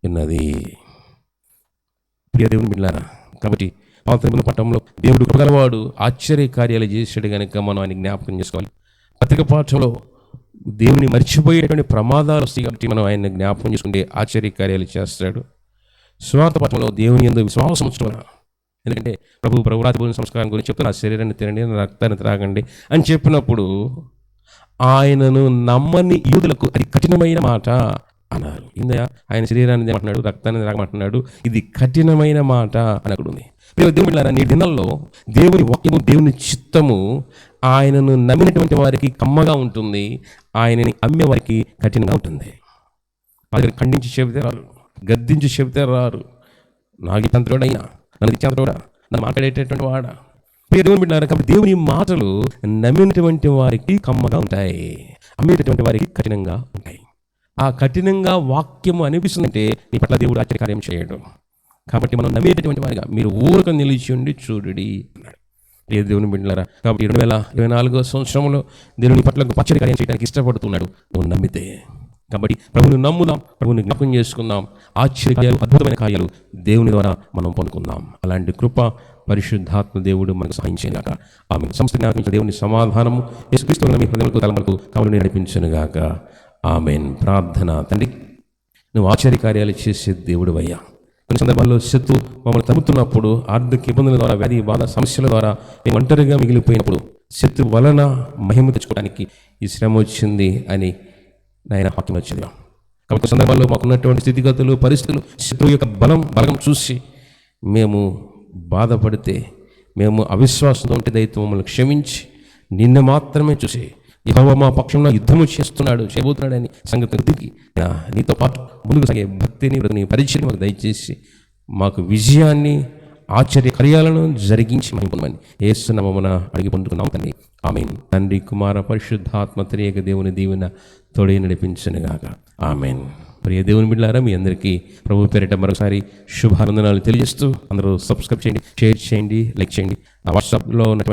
ఉన్నది. ప్రియ దేవుని బిడ్డలారా, కాబట్టి పాత పట్టణంలో దేవుడు కృపగలవాడు, ఆశ్చర్య కార్యాలు చేసాడు కనుక మనం ఆయన జ్ఞాపకం చేసుకోవాలి. పత్రిక పాఠంలో దేవుని మర్చిపోయేటువంటి ప్రమాదాలు వస్తాయి కాబట్టి మనం ఆయన జ్ఞాపకం చేసుకుంటే ఆశ్చర్య కార్యాలు చేస్తాడు. స్వార్థ పాఠంలో దేవుని యందు విశ్వాసం ఉంచడం, ఎందుకంటే ప్రభు రాతి భోజన సంస్కారం గురించి చెప్తే నా శరీరాన్ని తినండి, నా రక్తాన్ని త్రాగండి అని చెప్పినప్పుడు ఆయనను నమ్మని యూదులకు అది కఠినమైన మాట అన్నారు. ఇందయా ఆయన శరీరాన్ని ఏమంటున్నాడు, రక్తాన్ని త్రాగమంటున్నాడు, ఇది కఠినమైన మాట అని అక్కడ ఉంది. దేవుని నీ దినాల్లో దేవుని వాక్యము, దేవుని చిత్తము ఆయనను నమ్మినటువంటి వారికి కమ్మగా ఉంటుంది, ఆయనని అమ్మే వారికి కఠినంగా ఉంటుంది. వారికి ఖండించి చెబితే రారు, గద్దించి చెబితే రారు. నాగితంత్రుడైనా, నన్ను ఇచ్చేంతోడా, నన్ను మాట్లాడేటటువంటి వాడా. దేవుని బిడ్డలారా, కాబట్టి దేవుని మాటలు నమ్మినటువంటి వారికి కమ్మగా ఉంటాయి, అమ్మేటటువంటి వారికి కఠినంగా ఉంటాయి. ఆ కఠినంగా వాక్యము అనిపిస్తుందంటే నీ పట్ల దేవుడు ఆశ్చర్యకార్యం చేయడు. కాబట్టి మనం నమ్మేటటువంటి వారిగా మీరు ఊరక నిలిచి ఉండి చూడుడి అన్నాడు. దేవుని బిడ్డలారా, కాబట్టి 2024 సంవత్సరంలో దేవుని పట్ల ఆశ్చర్యకార్యం చేయడానికి ఇష్టపడుతున్నాడు నువ్వు నమ్మితే. కాబట్టి ప్రభువుని నమ్ముదాం, ప్రభువుని జ్ఞాపకం చేసుకుందాం. ఆశ్చర్యకార్యాలు, అద్భుతమైన కార్యాలు దేవుని ద్వారా మనం పొందుకుందాం. అలాంటి కృప పరిశుద్ధాత్మ దేవుడు మనకు సహాయం చేయగాక. ఆమె సంస్థ జ్ఞాపించిన దేవుని సమాధానము యేసుక్రీస్తు మీ హృదయాలకు తలములకు కావాలని నడిపించునుగాక. ఆమెన్. ప్రార్థన. తండ్రి, నువ్వు ఆశ్చర్యకార్యాలు చేసే దేవుడు అయ్యా. కొన్ని సందర్భాల్లో శత్రు మమ్మల్ని తగ్గుతున్నప్పుడు, ఆర్థిక ఇబ్బందుల ద్వారా, వ్యాధి బాధ సమస్యల ద్వారా మేము ఒంటరిగా మిగిలిపోయినప్పుడు శత్రు వలన మహిమ తెచ్చుకోవడానికి ఈ శ్రమ వచ్చింది అని నాయన వాక్యం వచ్చింది. కాబట్టి సందర్భాల్లో మాకున్నటువంటి స్థితిగతులు, పరిస్థితులు, శత్రువు యొక్క బలం చూసి మేము బాధపడితే, మేము అవిశ్వాసంతో ఉంటే దయతో మమ్మల్ని క్షమించి నిన్ను మాత్రమే చూసి యెహోవా మా పక్షంలో యుద్ధము చేయబోతున్నాడని సంగతి దిగి నీతో పాటు ముందుకు సాగే భక్తిని పరిచయం మాకు దయచేసి మాకు విజయాన్ని, ఆశ్చర్య కార్యాలను జరిగించి మహిమని యేసు నామమున అడిగి పొందుకున్నాం తండ్రి. ఆమేన్. తండ్రి, కుమార, పరిశుద్ధాత్మ త్రియేక దేవుని దీవెన తోడే నడిపించునుగాక. ఆమేన్. ప్రియ దేవుని బిడ్డలారా, మీ అందరికీ ప్రభు పేరిట మరోసారి శుభానందనాలు తెలియజేస్తూ అందరూ సబ్స్క్రైబ్ చేయండి, షేర్ చేయండి, లైక్ చేయండి. వాట్సాప్లో ఉన్నటువంటి